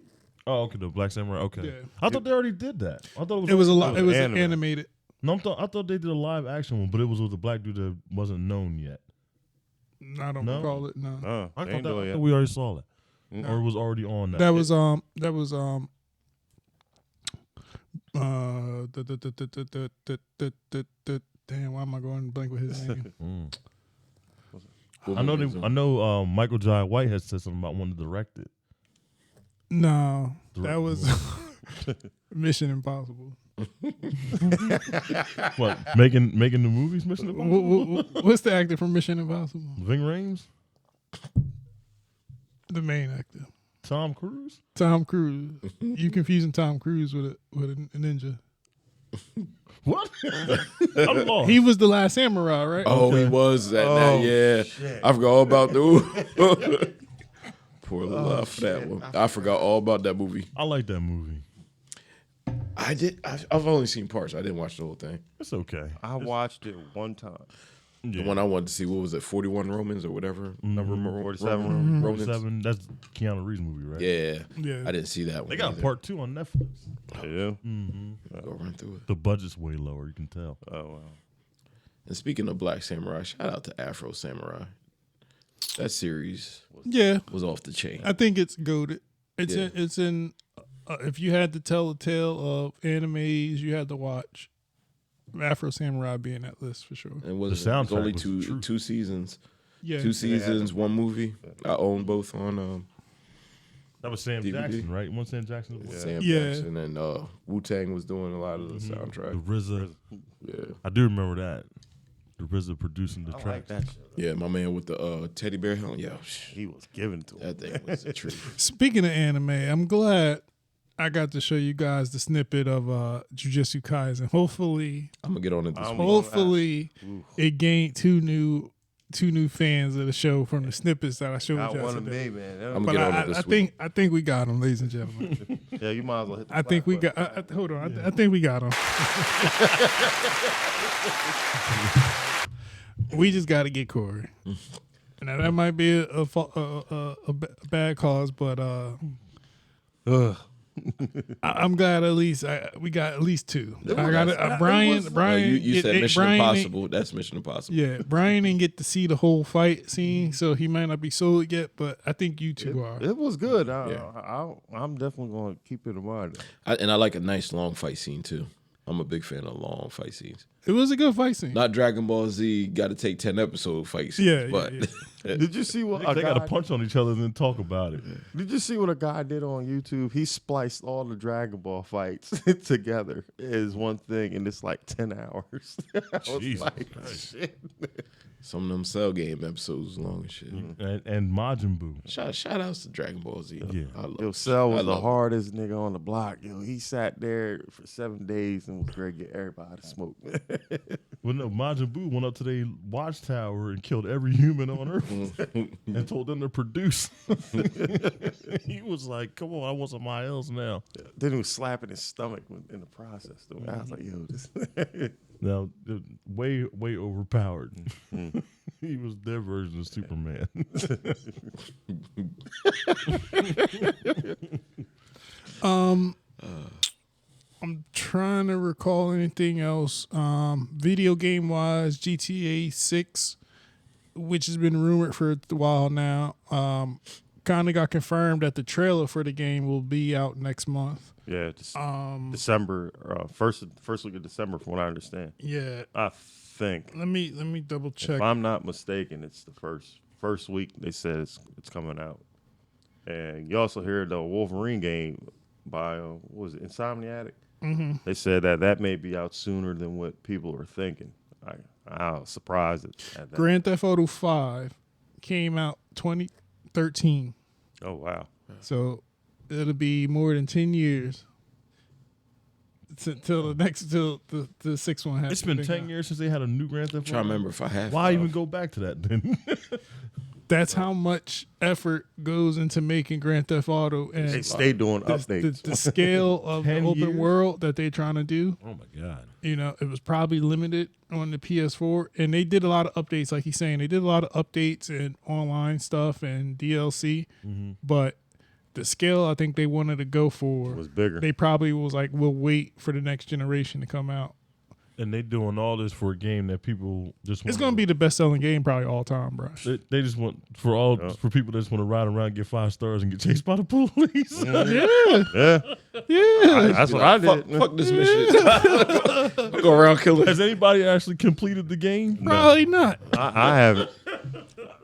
Oh, okay, the Black Samurai. Okay, Yeah. I thought they already did that. I thought It was a lot. was It was anime. animated. No, I thought they did a live action one, but it was with a black dude that wasn't known yet. I don't No? recall it. No, I They ain't thought doing it. we already saw that, or it was already on that. that was damn. Why am I going blank with his name? What I know. movie is it? I know. Michael Jai White had said something about wanting to direct it. No, that was Mission Impossible. What? Making the movies Mission Impossible? What's the actor from Mission Impossible? Ving Rhames, The main actor, Tom Cruise. Tom Cruise. You confusing Tom Cruise with a ninja? What? I'm lost. He was the last samurai, right? Oh, he was that. Yeah, I forgot all about the. Poor little love for that one. I forgot all about that movie. I like that movie. I did. I've only seen parts. I didn't watch the whole thing. It's okay. I watched it one time. The one I wanted to see, what was it, 41 Romans or whatever? Number 47 Romans. 47. That's Keanu Reeves movie, right? Yeah. Yeah. I didn't see that one. They got either. part 2 on Netflix. Yeah. Go run through it. The budget's way lower. You can tell. Oh wow. And speaking of Black Samurai, shout out to Afro Samurai. That series Yeah, was off the chain. I think it's goated. It's Yeah. it's in. If you had to tell a tale of animes, you had to watch Afro Samurai be in that list for sure. And was The it was soundtrack only was two true. two seasons. Yeah, 2 seasons, one movie. I own both on That was Sam DVD. Jackson, right? One Sam Jackson. Sam Yeah. Jackson, and Wu-Tang was doing a lot of the The soundtrack. RZA. Yeah. I do remember that. The RZA producing the I track. like that shit. Yeah, my man with the teddy bear helmet. Yo, He was given to him. that thing was a treat. Speaking of anime, I'm glad I got to show you guys the snippet of Jujutsu Kaisen. Hopefully, I'm gonna get on it this I'm week. hopefully it gained two new fans of the show from the snippets that I showed Got you one of today. me, man. I'm But gonna get on it this week. I think we got them, ladies and gentlemen. Yeah, you might as well hit the I think we black got. Hold on, I think we got them. We just got to get Corey. Now that might be a bad cause, but I'm glad at least we got at least two. I got Brian. You said Mission Brian Impossible. That's Mission Impossible. Yeah, Brian didn't get to see the whole fight scene, so he might not be sold yet. But I think you two are. It was good. Yeah. I'm definitely going to keep it in mind. And I like a nice long fight scene too. I'm a big fan of long fight scenes. It was a good fight scene. Not Dragon Ball Z got to take 10 episode fight scenes. Yeah, but yeah. Did you see what They got to punch on each other and then talk about it. Did you see what a guy did on YouTube? He spliced all the Dragon Ball fights together as one thing, and it's like 10 hours. I was Jesus like, Christ. shit. some of them Cell Game episodes long and shit. And Majin Buu. Shout outs to Dragon Ball Z. Yeah. I love Yo, Cell I was the love it. hardest nigga on the block. Yo, he sat there for 7 days and was ready to get everybody to smoke. Well, no, Majin Buu went up to their watchtower and killed every human on Earth and told them to produce. He was like, come on, I want somebody else now. Then he was slapping his stomach in the process. Though. I was like, yo, this. Now, way overpowered. He was their version of Superman. I'm trying to recall anything else. Video game wise, GTA 6, which has been rumored for a while now, kind of got confirmed that the trailer for the game will be out next month. Yeah, December, first week of December, from what I understand. Yeah, I think. let me double check. If I'm not mistaken, it's the first week they said it's coming out. And you also hear the Wolverine game by what was it, Insomniac? Mm-hmm. They said that may be out sooner than what people are thinking. I was surprised at that. Grand Theft Auto 5 came out 2013. Oh wow. So it'll be more than 10 years till the sixth one happens. It's been 10 years since they had a new Grand Theft Auto. Trying to remember if I have. Why even go back to that then? That's how much effort goes into making Grand Theft Auto, and They stay doing updates. the scale of the 10 open years? world that they're trying to do. Oh my God. You know, it was probably limited on the PS4, and they did a lot of updates, like he's saying. They did a lot of updates and online stuff and DLC, but the scale I think they wanted to go for was bigger. They probably was like, we'll wait for the next generation to come out. And they doing all this for a game that people just want. It's gonna be the best selling game probably all time, bro. They just want for people that just want to ride around, get 5 stars, and get chased by the police. Yeah. That's what I did. Fuck this mission. Go around killing. Has anybody actually completed the game? Probably not. I haven't.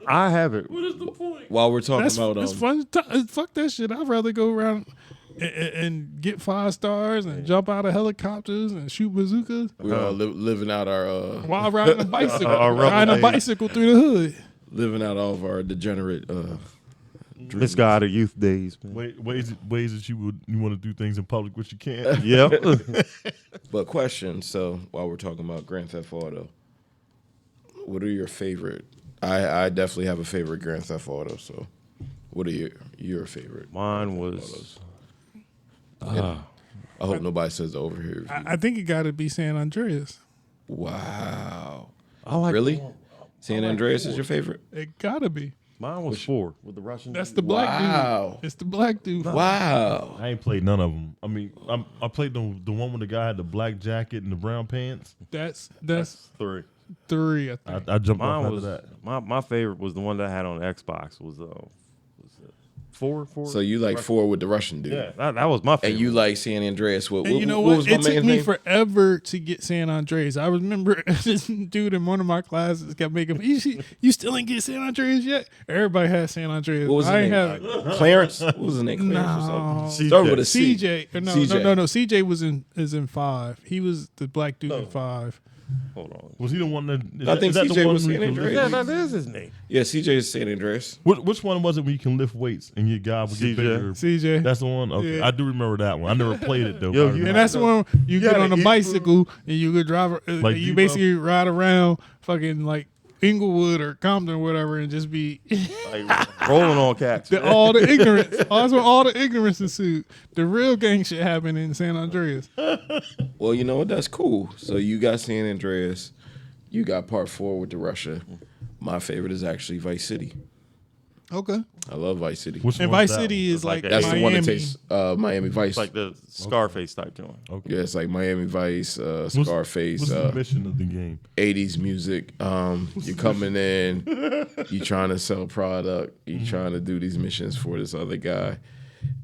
I haven't. What is the point? While we're talking about It's fun. Fuck that shit. I'd rather go around and get 5 stars and jump out of helicopters and shoot bazookas we're all living out our while riding a bicycle. rebel Riding a days. bicycle through the hood. living out all of our degenerate Misguided youth days, man. Ways that you want to do things in public, which you can't. Yep. But question, so while we're talking about Grand Theft Auto, what are your favorite? I definitely have a favorite Grand Theft Auto, so what are your favorite? Mine was. I hope nobody says over here. I think it got to be San Andreas. Wow. I like Really? San Andreas is your favorite? It got to be. Mine was 4 with the Russian. That's the black Wow. dude. It's the black dude. Wow. I ain't played none of them. I mean, I played the one when the guy had the black jacket and the brown pants. That's 3. 3. I think. I jumped off Mine after was that. my favorite was the one that I had on Xbox. Was it 4? So you like 4 with the Russian dude. Yeah, that was my favorite. And you like San Andreas. What And you know what what? was It my took main me thing? forever to get San Andreas. I remember this dude in one of my classes kept making, you still ain't get San Andreas yet? Everybody has San Andreas. What was his I ain't name? have it. Clarence? What was his name? Clarence or No. something? Start with a C. CJ. No, CJ. no. CJ was in 5. He was the black dude in 5. Hold on. Was he the one that? I think is that CJ the one was where you San can Andreas. lift- Yeah, that is his name. Yeah, CJ is San Andreas. Which one was it when you can lift weights and your guy would get CJ. bigger? CJ. That's the one. Okay, Yeah. I do remember that one. I never played it though. Yo, but I you And remember. that's the one you get gotta on a eat bicycle and you could drive. Like You Debo? basically ride around fucking like Inglewood or Compton or whatever and just be Like rolling on cats. all the ignorance. That's where all the ignorance ensued. The real gang shit happened in San Andreas. Well, you know what? That's cool. So you got San Andreas. You got part 4 with the Russia. My favorite is actually Vice City. Okay. I love Vice City. Which And one's Vice that City one? is like like That's Miami. the one that takes Miami Vice. It's like the Scarface type joint. Okay. Yeah, it's like Miami Vice, What's- Scarface, What's the mission of the game? 80s music. You're coming in, you trying to sell product, you trying to do these missions for this other guy.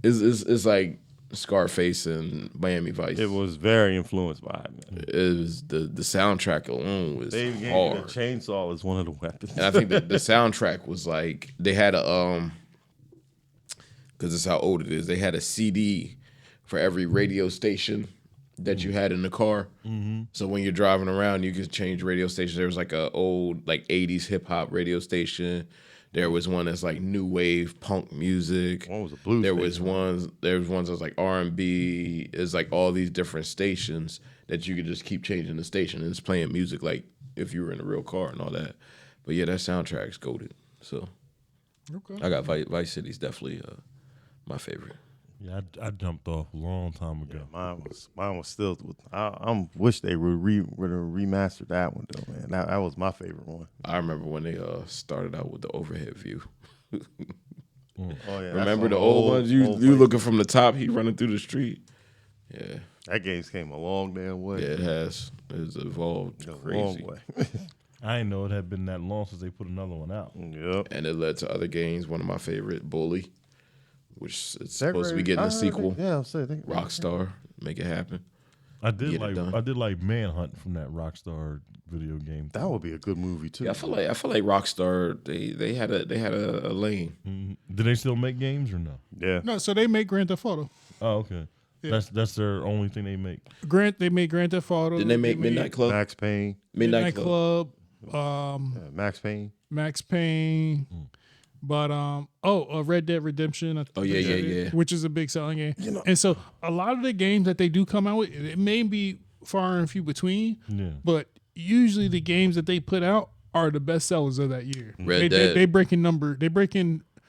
It's like Scarface and Miami Vice. It was very influenced by it, man. It was the soundtrack alone was They gave you the hard. chainsaw as one of the weapons. And I think that the soundtrack was like they had a because it's how old it is. They had a CD for every radio station that you had in the car. Mm-hmm. So when you're driving around, you could change radio stations. There was like a old like 80s hip hop radio station. There was one that's like new wave punk music. One was a blues There station. was ones that was like R&B. It's like all these different stations that you could just keep changing the station and it's playing music like if you were in a real car and all that. But yeah, that soundtrack's goated. So Okay. I got Vice City's definitely my favorite. Yeah, I jumped off a long time ago. Mine was still. I wish they would remaster that one though, man. That was my favorite one. I remember when they started out with the overhead view. Oh yeah, Remember the old ones? You looking from the top, he running through the street. Yeah, That game's came a long damn way. yeah, it has. It's evolved A crazy, long way. I didn't know it had been that long since they put another one out. Yep. and it led to other games. One of my favorite, Bully, which it's supposed to be getting a sequel. Yeah, I'm saying Rockstar, make it happen. I did Get it done. like Manhunt from that Rockstar video game. that would be a good movie too. Yeah, I feel like Rockstar they had a lane. Do they still make games or no? Yeah. No, so they make Grand Theft Auto. Oh, okay. Yeah. That's their only thing they make. They made Grand Theft Auto. Didn't they make Midnight Club? Max Payne. Midnight Club. Max Payne. Max Payne. But Red Dead Redemption. Yeah. Which is a big selling game. And so a lot of the games that they do come out with, it may be far and few between. Yeah. But usually the games that they put out are the best sellers of that year. Red Dead. They breaking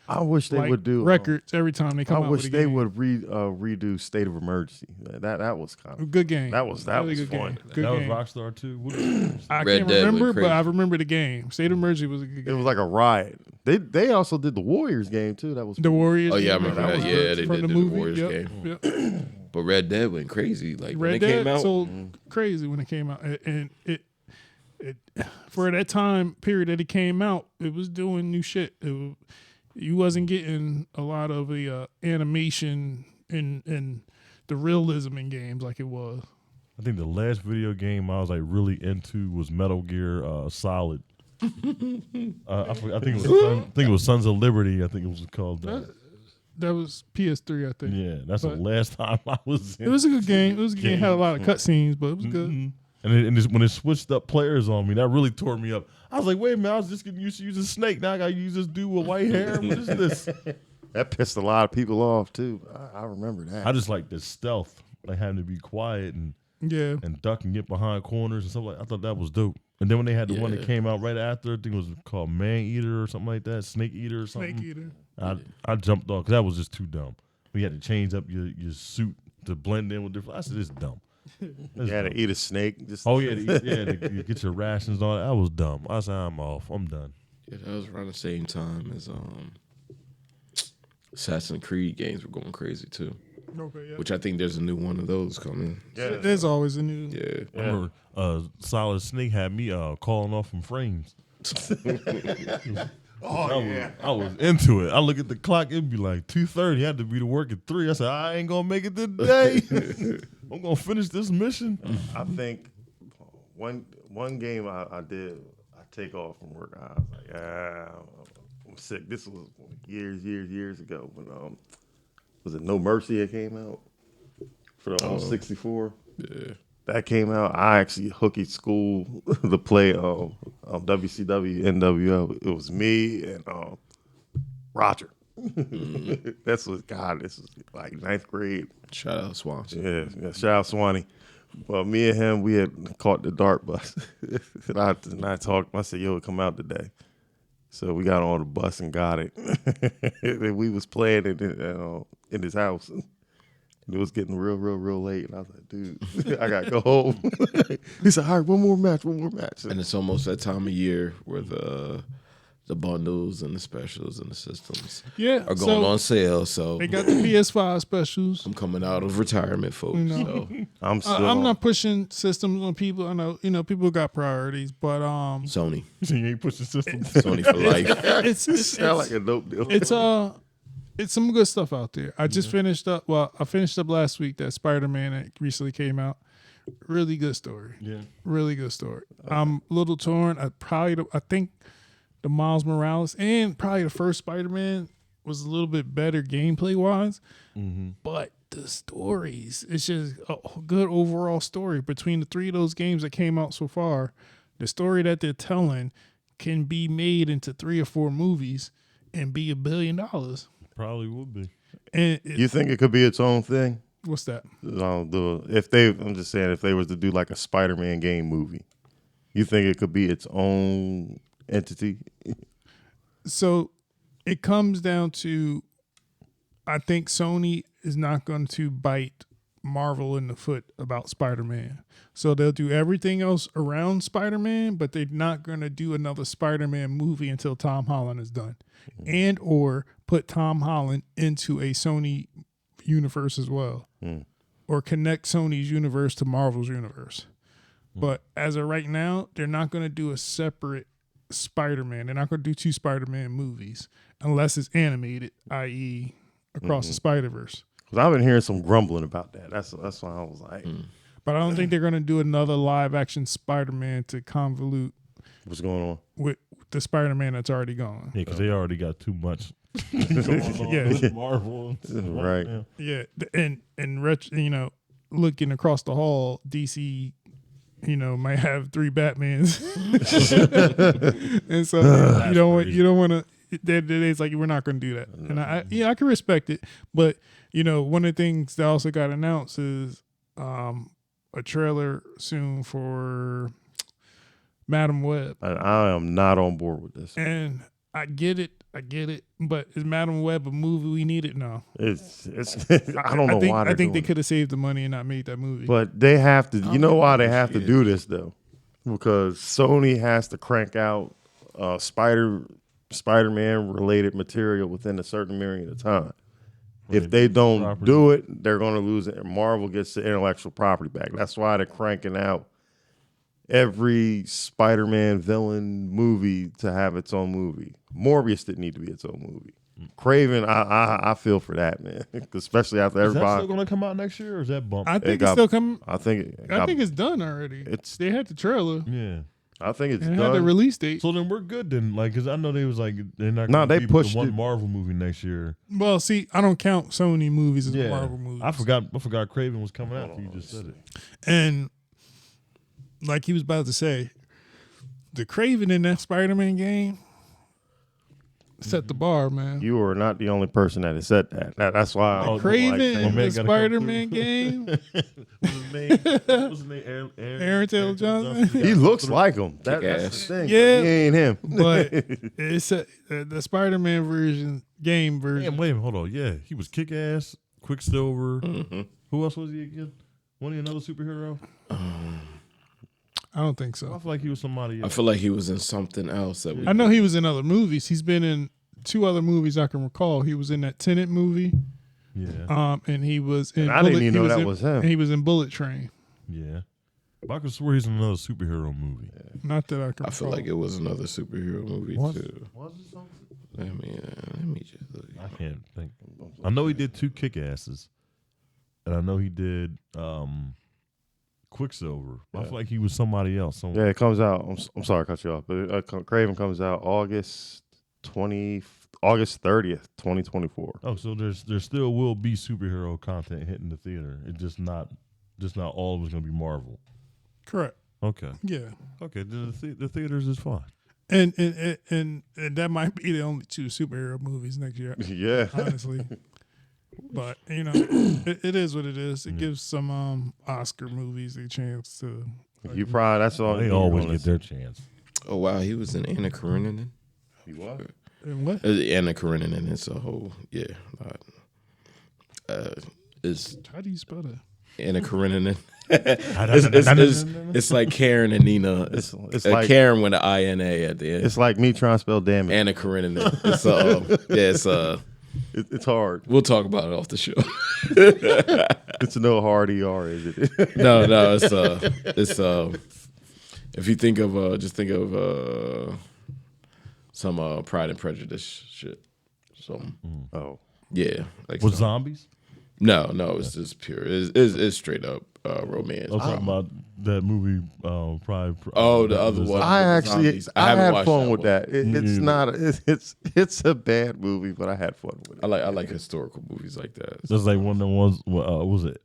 I wish they would do records every time they come out. I wish with a they game. would redo State of Emergency. That was kind of Good game. That was Really was good fun. game. Good That game. was Rockstar too. What is I Red can't Dead went remember, but crazy. I remember the game. State of Emergency was a good It game. was like a riot. They also did the Warriors game too. That was The Warriors. Oh, yeah, I game, remember that. was Yeah, good. they From did the the movie. Warriors Yep. game. But Red Dead went crazy. Like when Red it Dead came out. sold crazy when it came out, and it for that time period that it came out, it was doing new shit. You wasn't getting a lot of the animation and the realism in games like it was. I think the last video game I was like really into was Metal Gear Solid. I think it was Sons of Liberty. I think it was called. That was PS3, I think. Yeah, that's the But last time I was in. It was a good game. It was a good game. Had a lot of cutscenes, but it was good. Mhm. When it switched up players on me, that really tore me up. I was like, wait a minute, I was just getting used to using Snake. Now I got to use this dude with white hair. What is this? That pissed a lot of people off too. I remember that. I just like the stealth, like having to be quiet and duck and get behind corners and stuff like. I thought that was dope. And then when they had the one that came out right after, I think it was called Man Eater or something like that, Snake Eater or something. Snake Eater. I jumped off because that was just too dumb. We had to change up your suit to blend in with different. I said, it's dumb. You had to eat a snake. Just To get your rations on. That was dumb. I said, I'm off. I'm done. Yeah, that was around the same time as Assassin's Creed games were going crazy too. Okay, yeah. Which I think there's a new one of those coming. Yeah. There's always a new. Yeah. I remember Solid Snake had me calling off from frames. I was into it. I look at the clock, it'd be like 2:30. Had to be to work at 3. I said, I ain't gonna make it today. I'm gonna finish this mission. I think one game I take off from work. I was like, I'm sick. This was years ago when was it No Mercy that came out for the 64? Yeah. That came out. I actually hooky school to play WCW NWO. It was me and Roger. This was like 9th grade. Shout out Swanson. Yeah, shout out Swanee. Well, me and him, we had caught the dark bus. and I talked. I said, "Yo, come out today." So we got on the bus and got it. And we was playing it in his house. It was getting real late, and I was like, "Dude, I gotta go home." He said, "All right, one more match." And it's almost that time of year where the bundles and the specials and the systems are going on sale. So They got the PS5 specials. I'm coming out of retirement, folks. So I'm not pushing systems on people. I know, people got priorities, but Sony, You ain't pushing systems. Sony for life. it's sound like a dope deal. it's some good stuff out there. I just finished up. Well, I finished up last week that Spider-Man that recently came out. Really good story. Yeah. Really good story. I'm a little torn. I think the Miles Morales and probably the first Spider-Man was a little bit better gameplay wise, but the stories, it's just a good overall story between the 3 of those games that came out so far. The story that they're telling can be made into 3 or 4 movies and be $1 billion. Probably would be. And You think it could be its own thing? what's that? I'm just saying, if they was to do like a Spider-Man game movie, you think it could be its own entity? So it comes down to, I think Sony is not going to bite Marvel in the foot about Spider-Man. So they'll do everything else around Spider-Man, but they're not going to do another Spider-Man movie until Tom Holland is done. And or put Tom Holland into a Sony universe as well. Or connect Sony's universe to Marvel's universe. But as of right now, they're not going to do a separate Spider-Man. They're not going to do 2 Spider-Man movies unless it's animated, i.e. across the Spider-Verse. Because I've been hearing some grumbling about that. That's why I was like, But I don't think they're going to do another live-action Spider-Man to convolute what's going on? with the Spider-Man that's already gone. Yeah, because they already got too much Yeah. Marvel. Right. Yeah. Yeah, and looking across the hall, DC, might have 3 Batmans, and so you don't want to. It's like we're not going to do that, and I can respect it, but one of the things that also got announced is a trailer soon for Madam Web, I am not on board with this. and I get it, but is Madam Web a movie we needed? No. It's I don't know why I think they doing could have saved the money and not made that movie. But they have to. You know why they have to shit. do this though? Because Sony has to crank out Spider-Man related material within a certain period of time. If they don't do it, they're going to lose it. And Marvel gets the intellectual property back. That's why they're cranking out every Spider-Man villain movie to have its own movie. Morbius didn't need to be its own movie. Craven, I feel for that, man. Especially after Is that everybody. still going to come out next year, or is that bumped? I think it's still coming. I think It's done already. They had the trailer. Yeah. I think it's And it done. had the release date. So then we're good then, like, because I know they was like they're not. No, gonna they be pushed the one it. Marvel movie next year. Well, see, I don't count Sony movies as Yeah, Marvel movies. I forgot Craven was coming out. You just said it. And like he was about to say, the Craven in that Spider-Man game set the bar, man. You are not the only person that has said that. That's why. I don't Craven like in saying the gotta come Spider-Man game. What's his name? Aaron Taylor Johnson. He looks like him. That's Kick-ass. the thing. Yeah. He ain't him. But it's the Spider-Man game version. Damn, wait a minute, hold on. Yeah, he was Kick-Ass, Quicksilver. Mm-hmm. Who else was he again? Wasn't he another superhero? I don't think I so. feel like he was somebody I else. feel like he was in something else. That we I know he was in other movies. He's been in 2 other movies I can recall. He was in that Tenet movie. Yeah, And he was in. I didn't even know that in- was him. And he was in Bullet Train. yeah. But I could swear he's in another superhero movie. Not that I can. I feel recall. like it was another superhero movie Was- too. Was it something? Let me just look. I can't think. I know he did 2 Kick-Asses, and I know he did Quicksilver. I feel like he was somebody else. Yeah, it comes out. I'm sorry to cut you off, but Craven comes out August 30th, 2024. Oh, so there still will be superhero content hitting the theater. It's just not all of it's gonna be Marvel. Correct. Okay. Yeah. Okay. The theaters is fine. And that might be the only 2 superhero movies next year, Yeah. honestly. But it is what it is. It gives some Oscar movies a chance to. You probably that's all. They you always wanna get their chance. Oh wow, he was in Anna Karenina. see. You what? And what? Anna Karenina. It's a whole it's How do you spell that? Anna Karenina. It's like Karen and Nina. It's like like Karen with an INA at the end. it's like me trying to spell damage. Anna Karenina. It's hard. We'll talk about it off the show. It's no hard ER, is it? No, it's if you think of just think of some Pride and Prejudice shit. So Oh, yeah, like With some- zombies? No, it's just pure. It's straight up romance. I was talking about that movie. Probably. The other one. I with the actually zombies. I haven't had watched fun that with one. that. It's not. It's a bad movie, but I had fun with it. I like historical movies like that. That's like one of the ones. Was it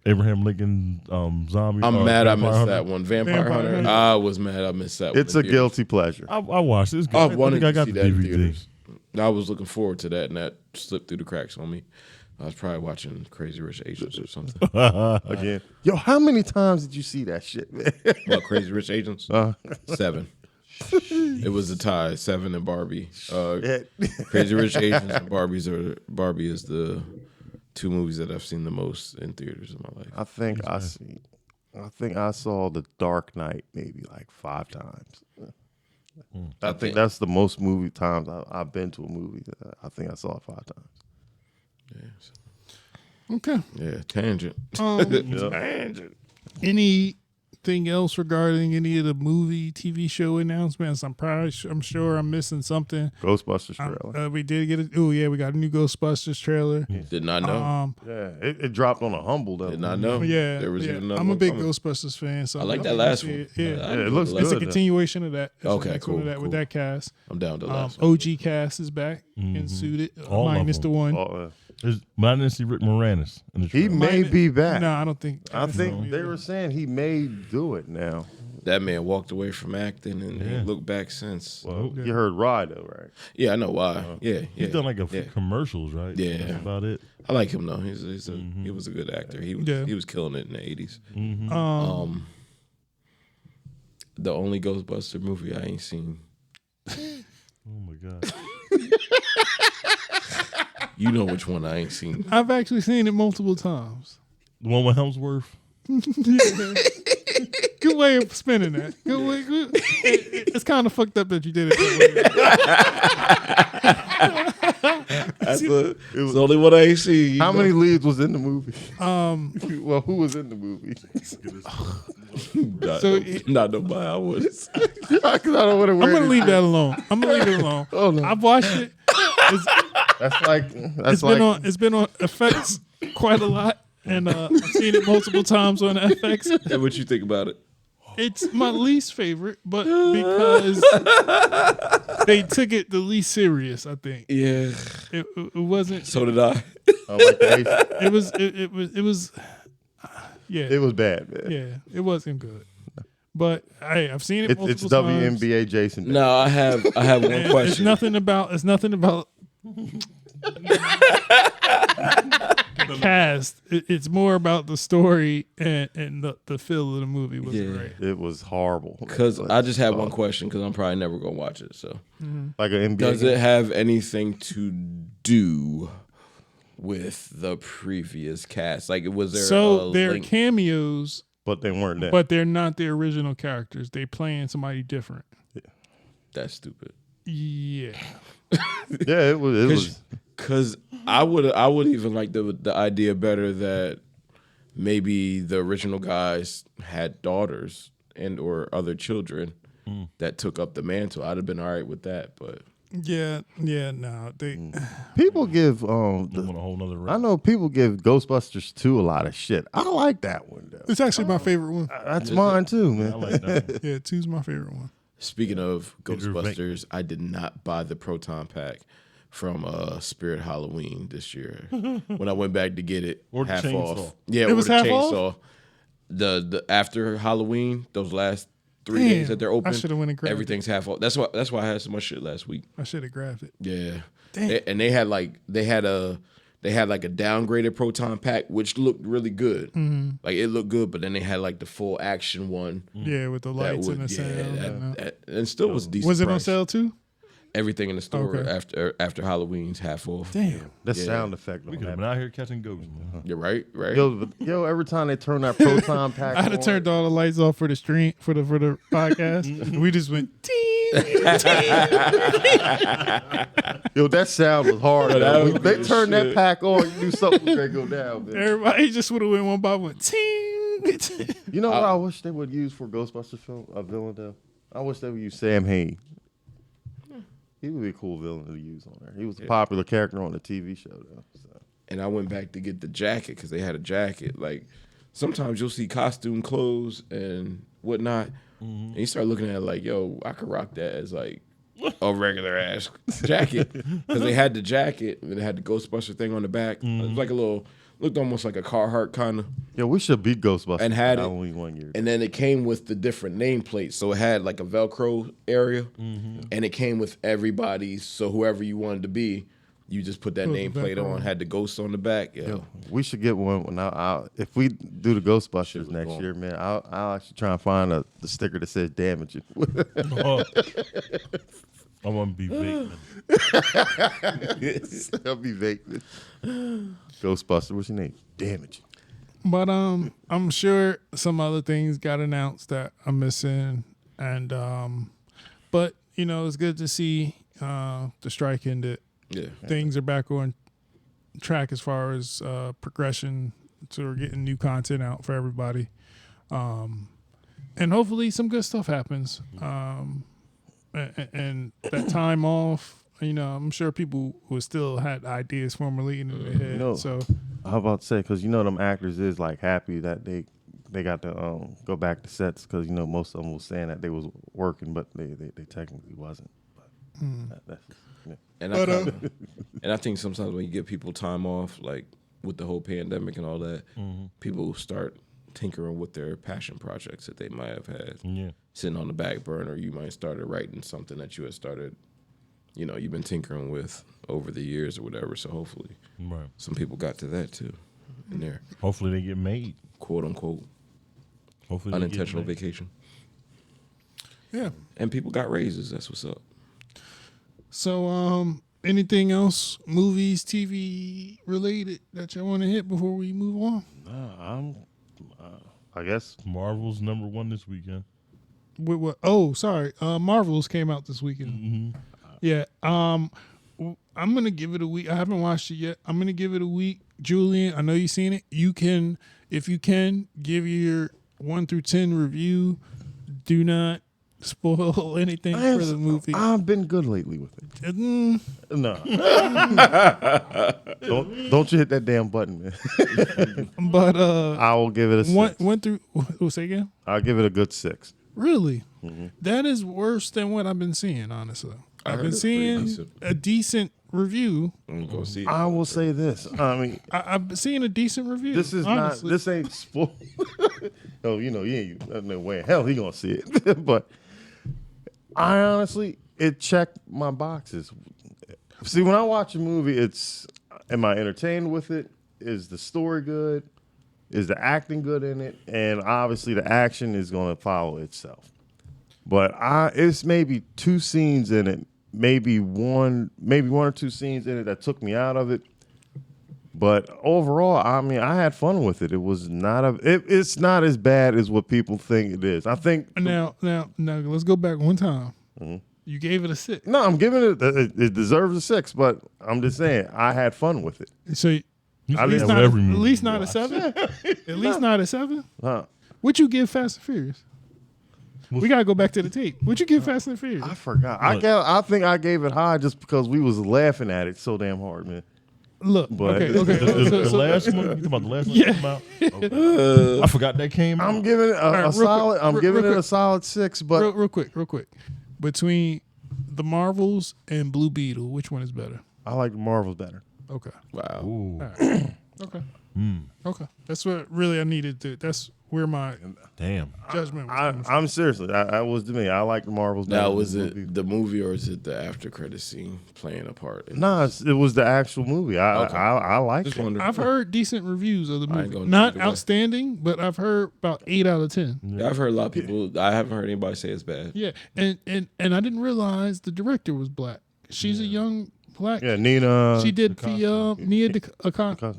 Abraham Lincoln zombie? I'm or mad I Vampire missed Hunter? that one. Vampire Vampire Hunter. Hunter. I was mad I missed that one. It's a guilty pleasure. I watched it. It's good. I I wanted think I to got see the that in DVD. theaters. I was looking forward to that, and that slipped through the cracks on me. I was probably watching Crazy Rich Asians or something. Again, yo, how many times did you see that shit, man? What, Crazy Rich Asians? 7. It was a tie, 7 and Barbie. Crazy Rich Asians and Barbie is the 2 movies that I've seen the most in theaters in my life. I think I saw The Dark Knight maybe like 5 times. I think that's the most movie times I've been to a movie. I think I saw it 5 times. Yeah, Okay. yeah, tangent. Tangent. Any anything else regarding any of the movie, TV show announcements. I'm sure I'm missing something. Ghostbusters trailer. We did get it. Oh yeah, we got a new Ghostbusters trailer. Did not know. Yeah, it dropped on a humble though. Did not know. Yeah, There was yeah. even another I'm a one big coming. Ghostbusters fan, so I like I'm that gonna last see one. it. Yeah, it looks it's a good. continuation of that. It's Okay, the next cool, one with that cast. I'm down to the last one. OG cast is back and suited, All of minus the them. one. But I didn't see Rick Moranis in the He trailer. may be back. No, I don't think. I think they either. were saying he may do it now. That man walked away from acting and Yeah. ain't looked back since. Well, Yeah. you heard Rye though, right? Yeah, I know why. Yeah, He's done like a few yeah. commercials, right? Yeah. That's about it. I like him though. He was a good actor. He was killing it in the 80s. The only Ghostbuster movie I ain't seen. Oh my god. You know which one I ain't seen. I've actually seen it multiple times. The one with Helmsworth. Good way of spinning that. Good way. It's kind of fucked up that you did it that way. It's the only one I ain't seen. How many leads was in the movie? Well, who was in the movie? Not, So not nobody. I was. Because I don't want to. I'm gonna leave that alone. Oh, no. I've watched it. It's been on FX quite a lot, and I've seen it multiple times on FX. And what you think about it? It's my least favorite, but because they took it the least serious, I think Yeah. it wasn't. So did I. It was. Yeah, It was bad, man. yeah, it wasn't good. But hey, I've seen it multiple It's times. WNBA Jason. No, I have one And It's question. nothing about. The cast. It's more about the story and the feel of the movie was Yeah. great. It was horrible. Because I just have one question because I'm probably never gonna watch it. So, Like an NBA. does it have anything to do with the previous cast? Like, was there So a they're link? cameos, But they weren't there. but they're not the original characters. They playing somebody different. That's stupid. Yeah. yeah, it was. Because I would even like the idea better that maybe the original guys had daughters and or other children that took up the mantle. I'd have been all right with that, but Yeah. No, they. People give. I'm on a whole nother route. I know people give Ghostbusters 2 a lot of shit. I like that one though. It's actually my favorite one. That's mine too, man. I like that one. Yeah, 2's my favorite one. speaking of Did you Ghostbusters, I did not buy the Proton Pack from Spirit Halloween this year. When I went back to get it, Or the half chainsaw. off. Yeah, It or was the half chainsaw. off? The after Halloween, those last 3 Damn, days that they're open, I should've went and grabbed everything's half off. That's why I had so much shit last week. I should have grabbed it. Yeah. Damn. And they had like a downgraded Proton Pack, which looked really good. Mm-hmm. Like it looked good, but then they had like the full action one. Yeah, with the That lights would, and the sound. and still was decent. Was it on price. sale too? Everything in the store Okay. after Halloween's half off. Damn. The Yeah. sound effect. We on could have that. been out here catching ghosts. Man. You're right. Yo, every time they turn that Proton Pack I had to on, turn all the lights off for the stream for the podcast. We just went ting, Yo, that sound was hard. That though. was When they good turned that shit. pack on, you knew something was gonna go down, man. Everybody just would have went one by one. Ting. You know what I wish they would use for Ghostbusters film a villain though? I wish they would use Sam Hain. He would be a cool villain to use on there. He was a popular character on the TV show though. So. And I went back to get the jacket because they had a jacket. Like sometimes you'll see costume clothes and whatnot, and you start looking at it like, yo, I could rock that as like a regular ass jacket because they had the jacket and it had the Ghostbuster thing on the back. It was like a little, looked almost like a Carhartt kind of. Yeah, we should beat Ghostbusters And had it. Halloween one year. And then it came with the different nameplates. So it had like a Velcro area, and it came with everybody's. So whoever you wanted to be, you just put that Put the nameplate Velcro on, on. had the ghost on the back. Yeah. Yo, we should get one. If we do the Ghostbusters Shit was next bomb. year, man, I'll actually try and find the sticker that says "damage." Oh. I want to be Bateman. That'll be vacant. Ghostbuster, what's your name? Damage. But I'm sure some other things got announced that I'm missing, and but you know it's good to see the strike ended. Yeah. Things are back on track as far as progression. So we're getting new content out for everybody. and hopefully some good stuff happens. And that time off, I'm sure people who still had ideas formulating in their head. No. So I was about to say, because them actors is like happy that they got to go back to sets, because most of them was saying that they was working, but they technically wasn't. But that's yeah. And I think sometimes when you give people time off, like with the whole pandemic and all that, people start tinkering with their passion projects that they might have had sitting on the back burner. You might started writing something that you had started, you've been tinkering with over the years or whatever. So hopefully some people got to that too in there. Hopefully they get made. Quote unquote. Hopefully Unintentional vacation. yeah. And people got raises. That's what's up. So anything else, movies, TV related that y'all want to hit before we move on? I guess Marvel's #1 this weekend. What? Oh, sorry. Marvels came out this weekend. Yeah. I'm gonna give it a week. I haven't watched it yet. I'm gonna give it a week. Julian, I know you've seen it. You can, if you can, give your 1 through 10 review. Do not spoil anything for the movie. I've been good lately with it. No. don't you hit that damn button, man. But I will give it a 6. one through. Say again. I'll give it a good 6. Really? That is worse than what I've been seeing. Honestly, I've been seeing a decent review. I'm gonna go see it. I will say this. I mean, I've been seeing a decent review. this is honestly. not. This ain't spoil. No, you no way in hell he gonna see it. But I honestly, it checked my boxes. See, when I watch a movie, am I entertained with it? Is the story good? Is the acting good in it? And obviously the action is going to follow itself. But it's maybe 2 scenes in it, maybe one or 2 scenes in it that took me out of it. But overall, I mean, I had fun with it. It was not it's not as bad as what people think it is. I think Now, let's go back one time. You gave it a 6. no, I'm giving it deserves a 6, but I'm just saying I had fun with it. So I at least didn't not, every at movie least you not a watch. 7. At least not a 7. Huh. What you give Fast and Furious? We gotta go back to the tape. What you give Fast and Furious? I forgot. I think I gave it high just because we was laughing at it so damn hard, man. Look, But- okay. The last one, you talking about the last one that came out? Okay. I forgot that came out. I'm giving it right, a real solid. quick, I'm real giving it quick. a solid 6. But real quick. Between the Marvels and Blue Beetle, which one is better? I like the Marvels better. Okay. Wow. Ooh. Okay. Okay. That's what really I needed to. That's where my Damn. judgment was coming from. I'm seriously. I was to me. I like the Marvels better. Now, than was the it movie. the movie or is it the after credit scene playing a part? Nah, it was the actual movie. Okay. I liked Just it. wondering. I've heard decent reviews of the I ain't movie. gonna Not give it away. outstanding, but I've heard about 8 out of 10. Yeah, I've heard a lot of people. I haven't heard anybody say it's bad. Yeah, and I didn't realize the director was black. She's a young black. Yeah, Nina. She did the Nia Acosta,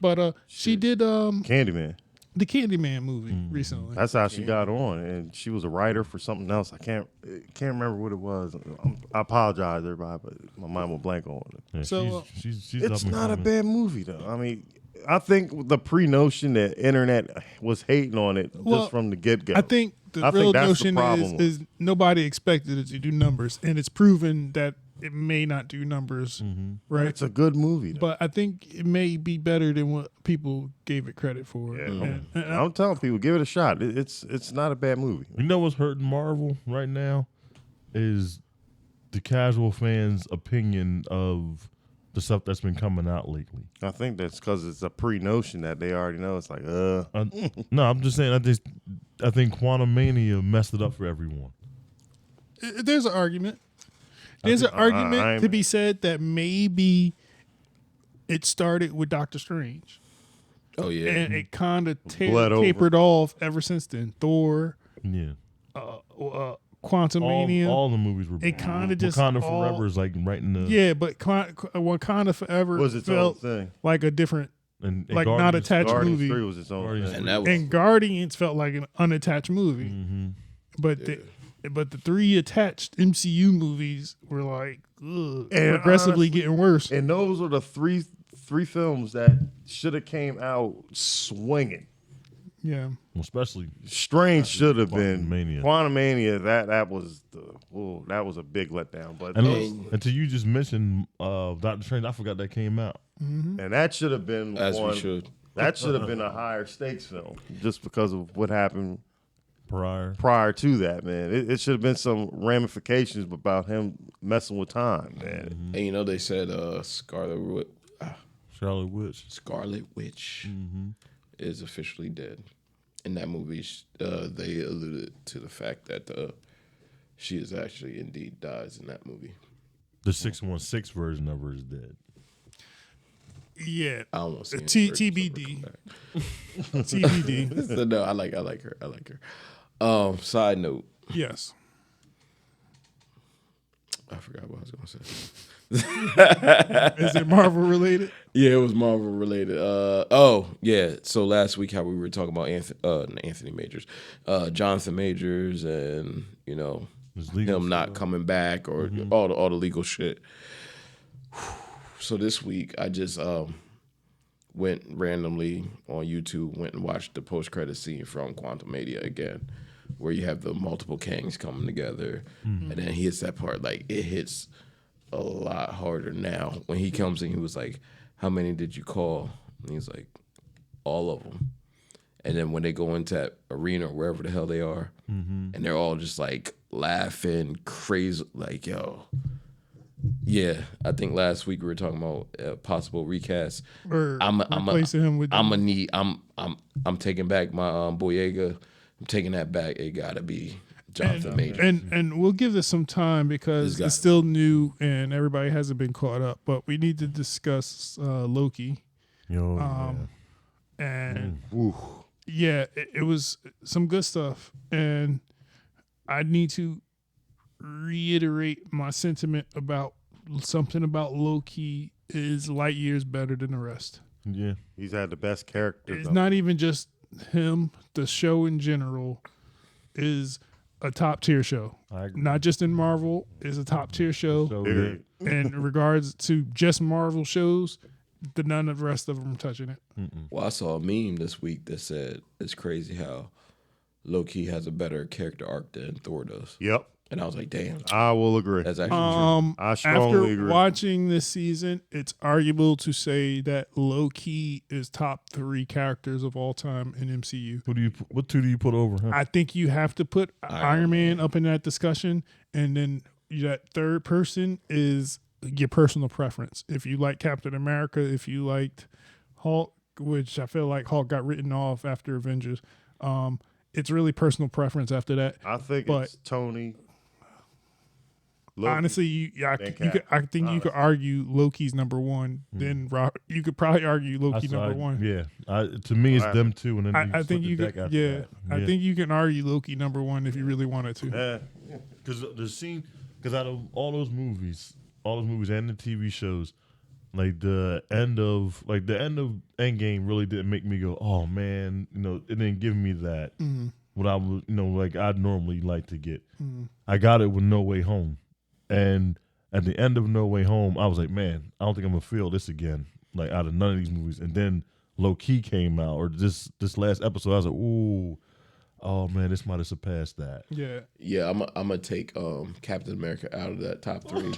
but she did Candyman. the Candyman movie recently. That's how she got on, and she was a writer for something else. I can't remember what it was. I apologize, everybody, but my mind will blank on it. Yeah, So, she's It's up and not a coming. bad movie, though. I mean, I think the pre-notion that internet was hating on it Well, just from the get-go. I think the I real think that's the notion problem. is nobody expected it to do numbers, and it's proven that it may not do numbers, right? it's a good movie, though. But I think it may be better than what people gave it credit for. Yeah. And I'm telling people, give it a shot. It's not a bad movie. You know what's hurting Marvel right now is the casual fans' opinion of the stuff that's been coming out lately. I think that's because it's a pre-notion that they already know. It's like, No, I'm just saying. I think Quantum Mania messed it up for everyone. there's an argument. There's an argument to be said that maybe it started with Doctor Strange. Oh yeah. And it kind of Bled over. tapered off ever since then. Thor, Yeah, Quantum Mania. all the movies were. It kinda just Wakanda all- Forever is like right in the Yeah, but Wakanda Forever was its own felt thing. like a different, and like Guardians- not attached Guardians movie. 3 was its own Guardians thing. and that was And Guardians felt like an unattached movie. But the 3 attached MCU movies were like And progressively honestly- getting worse. And those are the three films that should have came out swinging. Yeah. especially Strange should have been Quantumania. Quantumania. That was that was a big letdown. But And until you just mentioned Doctor Strange, I forgot that came out. and that should have been As we one. should. That should have been a higher stakes film, just because of what happened Prior. to that. Man, it should have been some ramifications about him messing with time, man. And you know they said Scarlet Witch is officially dead. In that movie, they alluded to the fact that she is actually indeed dies in that movie. The 616 version of her is dead. Yeah. I don't want to see TBD. TBD. So, no, I like her. Side note, Yes. I forgot what I was gonna say. Is it Marvel related? Yeah, it was Marvel related. Yeah. So last week, how we were talking about Anthony Majors, Jonathan Majors, and him not coming back or all the legal shit. So this week, I just went randomly on YouTube, went and watched the post-credit scene from Quantumania again, where you have the multiple Kangs coming together, and then he hits that part. Like, it hits a lot harder now. When he comes in, he was like, "How many did you call?" And he's like, "All of them." And then when they go into that arena or wherever the hell they are, and they're all just like laughing, crazy, like, yo. Yeah, I think last week we were talking about possible recast. Or I'm replacing him with I'm taking back my Boyega. I'm taking that back. It gotta be Jonathan Majors. And we'll give this some time because it's still new and everybody hasn't been caught up. But we need to discuss Loki. And yeah, it was some good stuff. And I need to reiterate my sentiment about something about Loki is light years better than the rest. Yeah. He's had the best characters. It's not even just him. The show in general is a top tier show. I agree. Not just in Marvel, is a top tier show. Period. In regards to just Marvel shows, none of the rest of them are touching it. Well, I saw a meme this week that said it's crazy how Loki has a better character arc than Thor does. Yep. And I was like, damn, I will agree. that's actually true. I strongly After agree. watching this season, it's arguable to say that Loki is top 3 characters of all time in MCU. What two do you put over him? I think you have to put Iron Man up in that discussion, and then that third person is your personal preference. If you like Captain America, if you liked Hulk, which I feel like Hulk got written off after Avengers, it's really personal preference after that. I think but it's Tony. Loki, honestly, I think you could argue Loki's number one. Then you could probably argue Loki number one. Yeah. To me, it's them two, and then I think you could. Yeah, I think you can argue Loki number one if you really wanted to. Because out of all those movies and the TV shows, like the end of Endgame really didn't make me go, oh man, it didn't give me that what I was, like I'd normally like to get. I got it with No Way Home, and at the end of No Way Home, I was like, man, I don't think I'm gonna feel this again, like out of none of these movies. And then Loki came out, or this last episode, I was like, ooh. Oh man, this might have surpassed that. Yeah, I'm gonna take Captain America out of that top 3.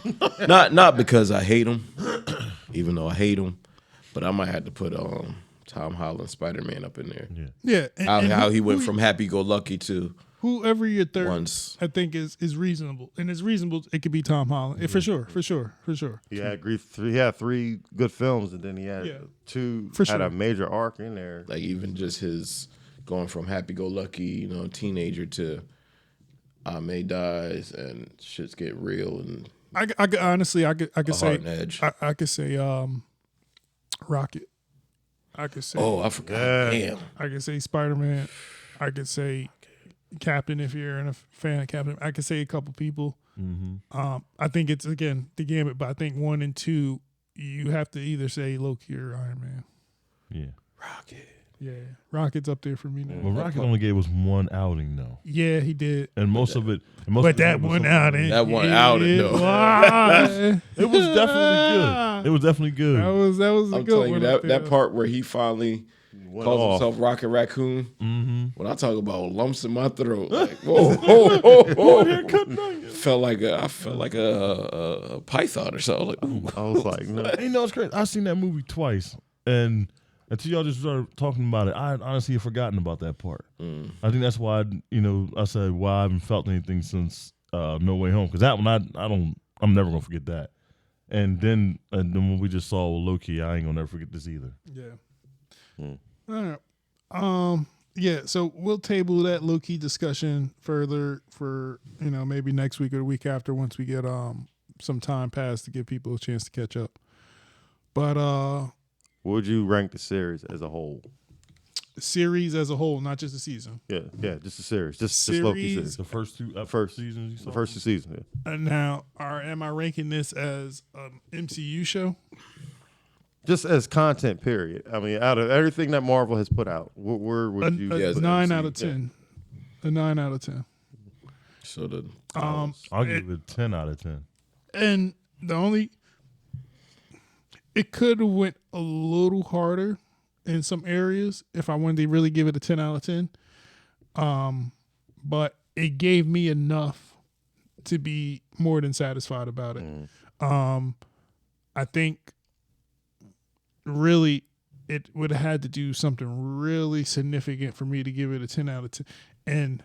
not because I hate him, even though I hate him, but I might have to put Tom Holland Spider-Man up in there. Yeah. How he went from happy-go-lucky to whoever your third, once. I think is reasonable, and it's reasonable. It could be Tom Holland, for sure. He had 3 good films, and then he had 2 had a major arc in there. Like even just his going from happy-go-lucky, teenager to May dies and shit's getting real, and I could honestly, I could say, edge. I could say, Rocket. I could say, I forgot. Damn. I could say Spider-Man. I could say Captain if you're a fan of Captain. I could say a couple people. I think it's again the gamut, but I think 1 and 2 you have to either say Loki or Iron Man. Yeah, Rocket. Yeah, Rocket's up there for me now. Well, Rocket only gave us one outing though. Yeah, he did. And most of it. That one outing. That one outing, though. It was definitely good. It was definitely good. That was a I'm good telling one. you, that part where he finally calls himself Rocket Raccoon, When I talk about lumps in my throat, like whoa. I felt like a python or something. Like, ooh. I was like, no. You know, it's crazy. I've seen that movie twice, and until y'all just started talking about it, I had honestly forgotten about that part. I think that's why I said why I haven't felt anything since No Way Home, because that one I'm never gonna forget that. And then when we just saw Loki, I ain't gonna never forget this either. Yeah. All right. Yeah. So we'll table that Loki discussion further for maybe next week or the week after once we get some time passed to give people a chance to catch up. But What would you rank the series as a whole? series as a whole, not just the season. Yeah, just the series. Just Loki series. The first two seasons you saw? The first 2 seasons, yeah. And now, am I ranking this as an MCU show? Just as content, period. I mean, out of everything that Marvel has put out, where would you a put 9 MCU? out of 10. A 9 out of 10. So the I'll give it 10 out of 10. And it could have went a little harder in some areas if I wanted to really give it a 10 out of 10. But it gave me enough to be more than satisfied about it. I think really it would have had to do something really significant for me to give it a 10 out of 10. And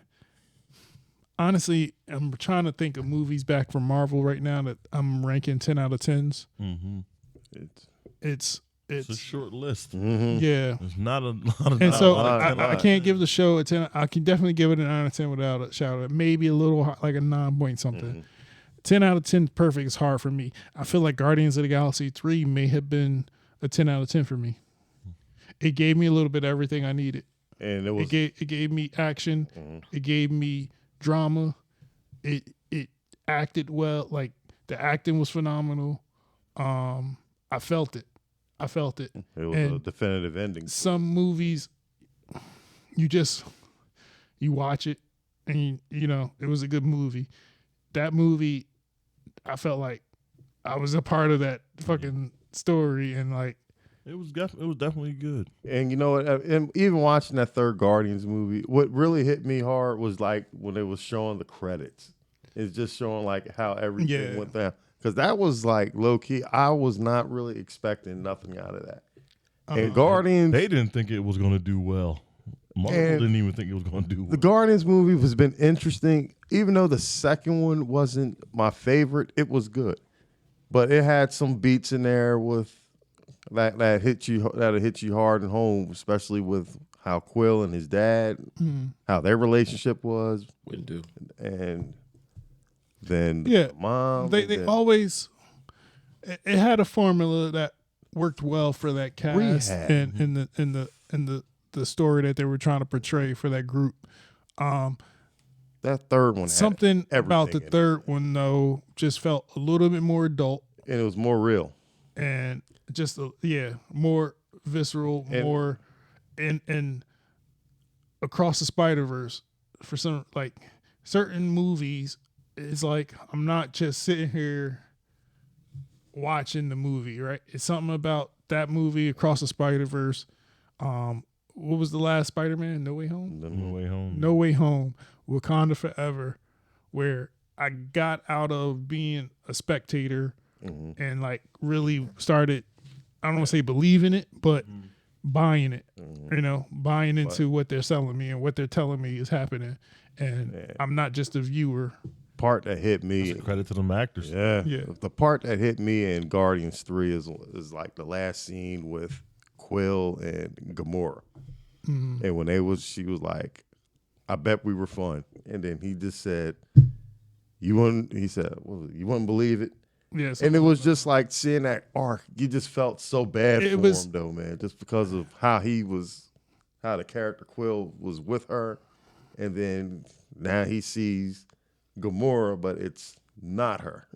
honestly, I'm trying to think of movies back from Marvel right now that I'm ranking 10 out of 10s. Mm-hmm. It's a short list. Yeah. There's not a lot of. And so lot. I can't give the show a 10. I can definitely give it a 9 out of 10 without a shout out. Maybe a little like a 9 point something. 10 out of 10 perfect is hard for me. I feel like Guardians of the Galaxy 3 may have been a 10 out of 10 for me. It gave me a little bit of everything I needed. And it gave me action. It gave me drama. It acted well. Like the acting was phenomenal. I felt it. It was a definitive ending. Some movies, you watch it and it was a good movie. That movie, I felt like I was a part of that fucking story, and like it was definitely good. And you know what? And even watching that third Guardians movie, what really hit me hard was like when it was showing the credits. It's just showing like how everything went down. Because that was like low key. I was not really expecting nothing out of that. And Guardians, they didn't think it was going to do well. Marvel didn't even think it was going to do well. The Guardians movie has been interesting. Even though the second one wasn't my favorite, it was good. But it had some beats in there with that'll hit you hard and home, especially with how Quill and his dad, how their relationship was. wouldn't do. And then mom. They always it had a formula that worked well for that cast and in the story that they were trying to portray for that group. That third one, something about the third one though just felt a little bit more adult, and it was more real, and just more visceral, more and across the Spider-Verse for some like certain movies. It's like I'm not just sitting here watching the movie, right? It's something about that movie Across the Spider-Verse. What was the last Spider-Man? No Way Home? No Way Home. Wakanda Forever, where I got out of being a spectator and like really started, I don't want to say believing it, but buying it, buying into what they're selling me and what they're telling me is happening. And I'm not just a viewer. Part that hit me, credit to them actors. Yeah. The part that hit me in Guardians 3 is like the last scene with Quill and Gamora. And when she was like, I bet we were fun. And then he just said, you wouldn't believe it. Yeah, and it was just like seeing that arc. You just felt so bad for him though, man, just because of how the character Quill was with her. And then now he sees Gamora, but it's not her.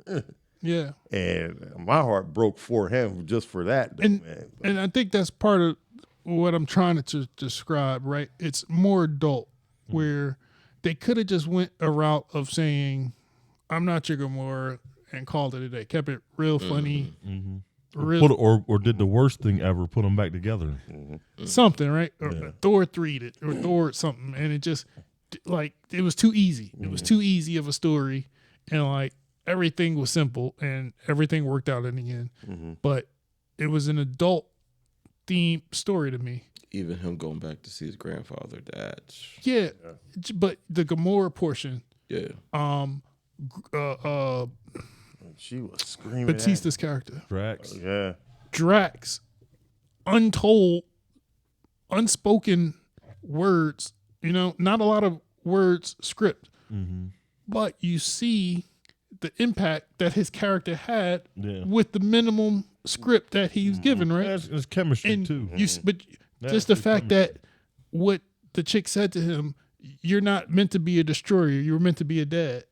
Yeah. And my heart broke for him just for that, though, man. And I think that's part of what I'm trying to describe, right? It's more adult, where they could have just went a route of saying, I'm not your Gamora, and called it a day. Kept it real funny. really or did the worst thing ever, put them back together. something, right? Or Thor 3'd it, or Thor something, and it just like it was too easy. It was too easy of a story, and like everything was simple, and everything worked out in the end. But it was an adult themed story to me. Even him going back to see his grandfather, Yeah, but the Gamora portion, yeah. She was screaming. Batista's character, Drax. Yeah. Drax, untold, unspoken words. Not a lot of words script, but you see the impact that his character had with the minimum script that he was given, right? It's chemistry And too. but just the fact that what the chick said to him, you're not meant to be a destroyer, you were meant to be a dad.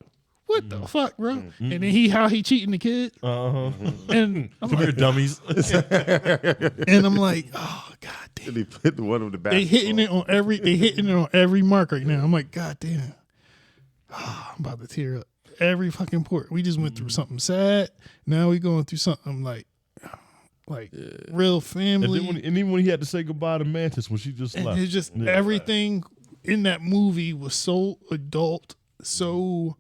What the fuck, bro? And then how he cheating the kid. And I'm Come here, like, dummies. and I'm like, oh god damn. They put one of the back. They hitting it on every mark right now. I'm like, god damn. I'm about to tear up. Every fucking port. We just went through something sad. Now we going through something like real family. And even when he had to say goodbye to Mantis when she just and left. it's just everything in that movie was so adult, so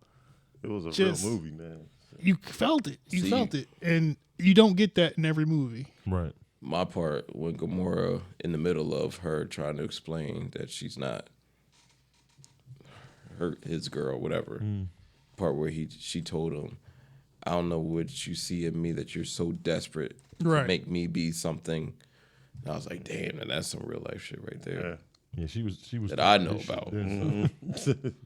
It was a just- real movie, man. you felt it. You See. felt it. And you don't get that in every movie. Right. My part when Gamora in the middle of her trying to explain that she's not hurt his girl, whatever. Part where she told him, I don't know what you see in me that you're so desperate Right. to make me be something. And I was like, damn, and that's some real life shit right there. Yeah, she was That I know about.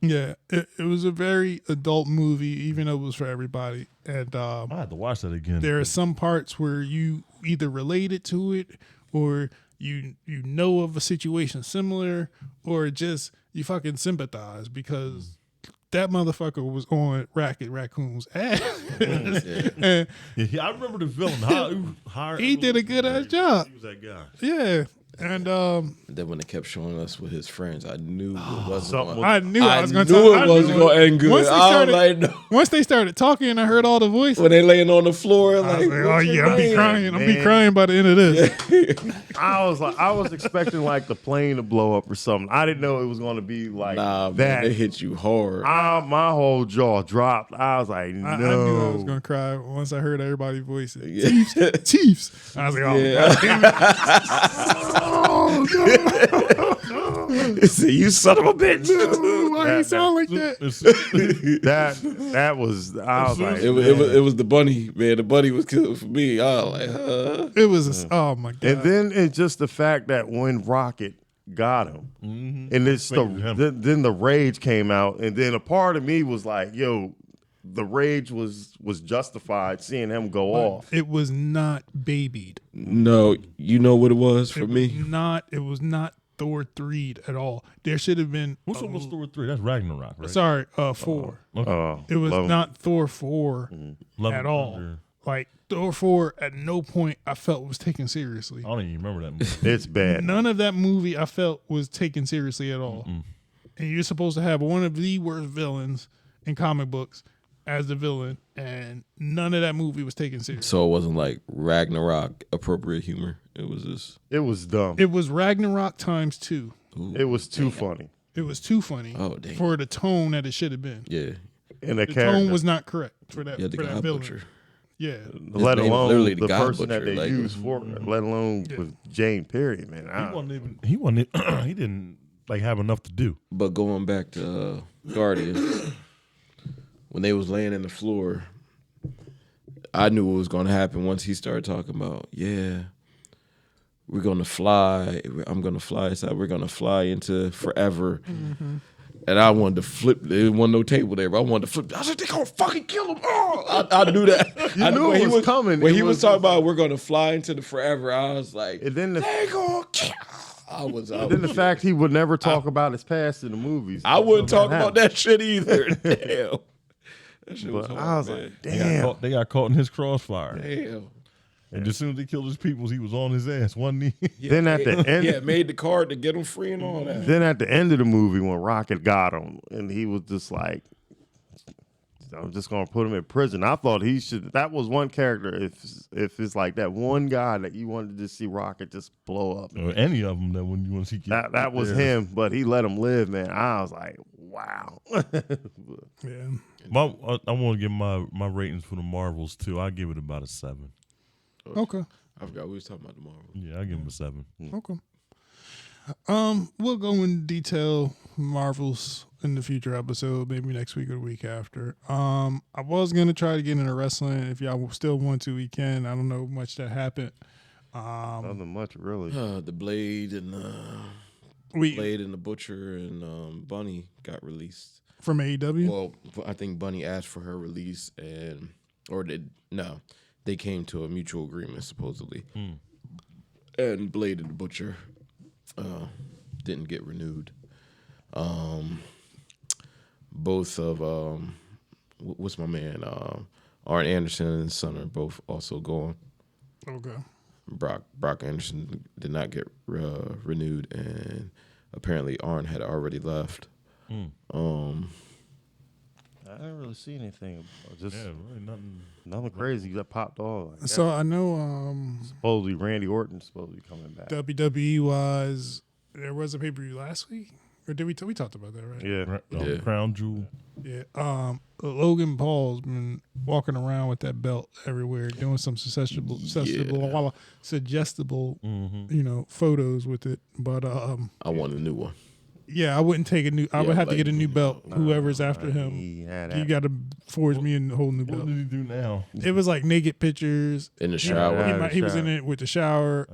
Yeah. It was a very adult movie, even though it was for everybody. And I had to watch that again. there are some parts where you either related to it or you know of a situation similar or just you fucking sympathize because that motherfucker was on Rocket Raccoon's ass. And Yeah, I remember the villain. How he did a good ass job. He was that guy. Yeah. And And then when they kept showing us with his friends, I knew it wasn't something going I knew I was going knew it wasn't going to end good. Once they I was started- like, no. Once they started talking and I heard all the voices, When they laying on the floor, I was like, like, oh what's your yeah, I'm be name? crying. I'm be man. crying by the end of this. I was expecting like the plane to blow up or something. I didn't know it was going to be like Nah, man, that. they hit you hard. My whole jaw dropped. I was like, no. I knew I was going to cry once I heard everybody's voices. Yeah. Chiefs. I was like, oh, Yeah. God damn it. See, you son of a bitch. Why he sound like that? that was. I was like, It was the bunny, man. The bunny was killing for me. I was like, huh? It was, oh my God. and then it's just the fact that when Rocket got him, and it's then the rage came out, and then a part of me was like, yo, the rage was justified seeing him go off. It was not babied. No, you know what it was for me? It was not Thor 3 at all. There should have been. What's on Thor 3? That's Ragnarok, right? Sorry, 4. It was not Thor 4 Love at and all. Thunder. Like Thor 4, at no point I felt was taken seriously. I don't even remember that movie. It's bad. None of that movie I felt was taken seriously at all. And you're supposed to have one of the worst villains in comic books as the villain, and none of that movie was taken seriously. So it wasn't like Ragnarok appropriate humor. It was just It was dumb. It was Ragnarok times 2. It was too funny. It was too funny Oh, damn. for the tone that it should have been. yeah. And the The character, tone was not correct for that, Yeah, the for that God villain. Butcher. Yeah. let name is alone literally the the God person that Butcher, they like- used for it, let alone with Jane Perry, man. He didn't like have enough to do. But going back to Guardians, when they was laying in the floor, I knew what was going to happen once he started talking about, yeah, we're going to fly. I'm going to fly inside. We're going to fly into forever. And I wanted to flip. There wasn't no table there, but I wanted to flip. I said, they're going to fucking kill him. Oh, I knew that. You I knew when it was coming. When It he was was talking about we're going to fly into the forever, I was like, And then they going to kill. I was then the fact he would never talk about his past in the movies. I wouldn't talk happened. about that shit either. Damn. That shit was But hard, I was man. like, damn. They got caught in his crossfire. Damn. And as soon as they killed his peoples, he was on his ass. One knee. Then at the end, Yeah, made the card to get him free and all that. then at the end of the movie when Rocket got him, and he was just like, I'm just gonna put him in prison. I thought he should. That was one character. If it's like that one guy that you wanted to see Rocket just blow up. Or any of them that when you want to see That was him, but he let him live, man. I was like, wow. Yeah. I want to give my ratings for the Marvels too. I give it about a 7. Okay. I forgot we was talking about the Marvel. Yeah, I give him a 7. Okay. We'll go in detail Marvels in the future episode, maybe next week or the week after. I was gonna try to get into wrestling. If y'all still want to, we can. I don't know much that happened. Nothing much, really. The Blade and Blade and the Butcher and Bunny got released. From AEW. Well, I think Bunny asked for her release, they came to a mutual agreement supposedly, and Blade and the Butcher didn't get renewed. Both of what's my man Arn Anderson and his son are both also gone. Okay. Brock Anderson did not get renewed, and apparently Arn had already left. I didn't really see anything. Just really nothing crazy that popped off. So I know Supposedly Randy Orton's supposed to be coming back. WWE was there was a pay-per-view last week, or did we talked about that, right? Yeah. Crown Jewel. Yeah. Logan Paul's been walking around with that belt everywhere, doing some suggestible, photos with it. But I want a new one. yeah, I wouldn't take a new. I would have to get a new belt. Whoever's after him, you got to forge me a whole new What belt. did he do now? It was like naked pictures. In the shower. He was in it with the shower.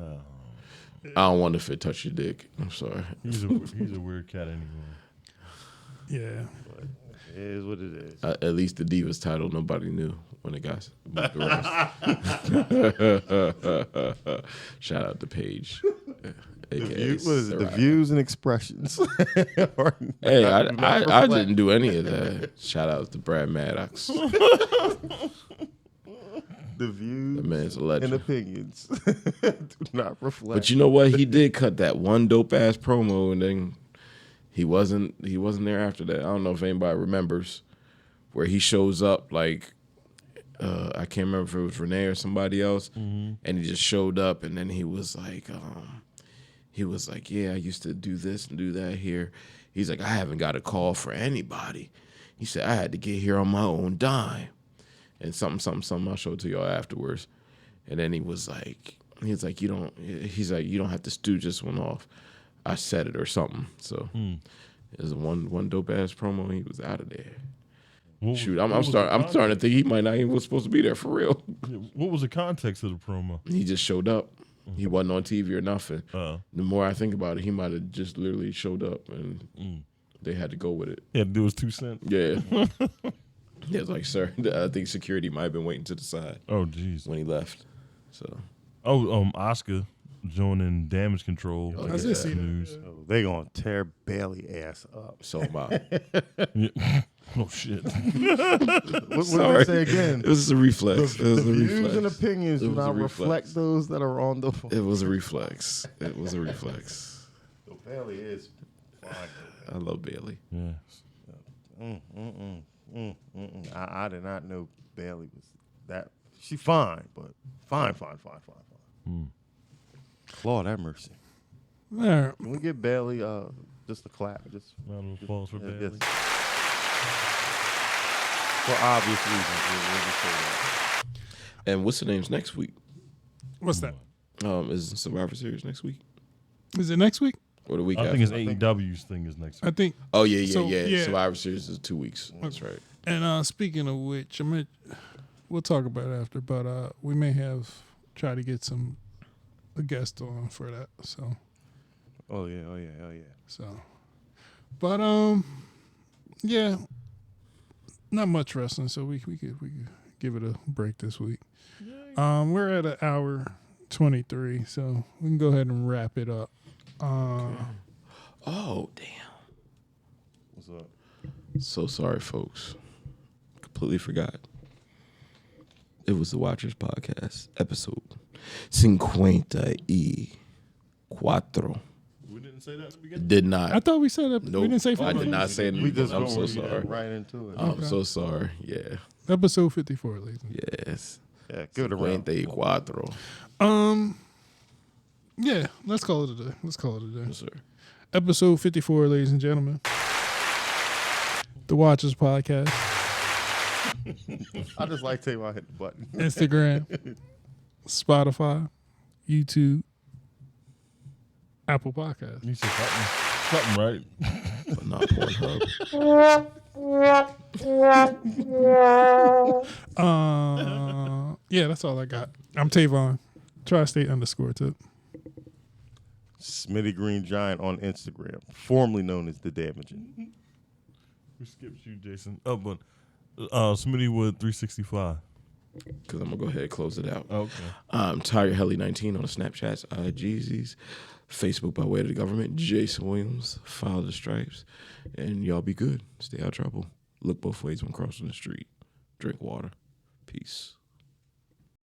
I don't want if it touch your dick. I'm sorry. He's a weird cat anyway. Yeah. It is what it is. At least the Divas title, nobody knew when it got moved around. Shout out to Paige. The views and expressions. Hey, I didn't do any of that. Shout out to Brad Maddox. The views That man's a and legend. opinions do not reflect. But you know what? He did cut that one dope ass promo, and then he wasn't there after that. I don't know if anybody remembers where he shows up like I can't remember if it was Renee or somebody else, and he just showed up, and then he was like, yeah, I used to do this and do that here. He's like, I haven't got a call for anybody. He said I had to get here on my own dime, and something. I'll show it to y'all afterwards. And then he was like, you don't have to stew this one off. I said it or something. So it was one dope ass promo. He was out of there. Shoot, I'm starting to think he might not even was supposed to be there for real. What was the context of the promo? He just showed up. He wasn't on TV or nothing. The more I think about it, he might have just literally showed up and they had to go with it. He had to do his 2 cents. Yeah. Yeah, it's like, sir, I think security might have been waiting to the side. Oh, jeez. When he left. So. Oscar joining Damage Control. I just seen news. They gonna tear Bailey ass up. So am I. Oh shit! What did they say again? It was a reflex. The views and opinions do not reflect those that are on the phone. It was a reflex. So Bailey is fine. I love Bailey. Yes. I did not know Bailey was that. She fine, but fine. Lord have mercy. There. Can we give Bailey just a clap? Just Round of applause for Bailey. just- for obvious reasons. We'll just say that. And what's the name's next week? What's that? Is Survivor Series next week? Is it next week? Or the week I after? think it's AEW's thing is next I week. think. Oh, yeah. So, yeah. Survivor Series is 2 weeks. That's right. And speaking of which, we'll talk about it after, but we may have try to get a guest on for that. So. Oh yeah. So, but yeah, not much wrestling, so we could give it a break this week. We're at an hour 23, so we can go ahead and wrap it up. Oh, damn. What's up? So sorry, folks. Completely forgot. It was the Watchers Podcast, episode 54. We didn't say that at the beginning? Did not. I thought we said it. Nope. We didn't say I 54. did not say We just I'm gonna so read sorry. that right into it. I'm so sorry. Yeah. Episode 54, ladies. And Yes. Yeah, give it a round. 54. yeah, let's call it a day. Let's call it a day. Yes, sir. Episode 54, ladies and gentlemen. The Watchers Podcast. I just like Tavon hit the button. Instagram, Spotify, YouTube, Apple Podcasts. You said something right. But not Pornhub. Yeah, that's all I got. I'm Tavon. Tri-State _tip. Smitty Green Giant on Instagram, formerly known as The Damaging. We skipped you, Jason. Oh, but Smitty Wood 365. Because I'm going to go ahead and close it out. Okay. Tiger Helly 19 on the Snapchats, Jeezys, Facebook by way of the government, Jason Williams, Follow the Stripes, and y'all be good. Stay out of trouble. Look both ways when crossing the street. Drink water. Peace.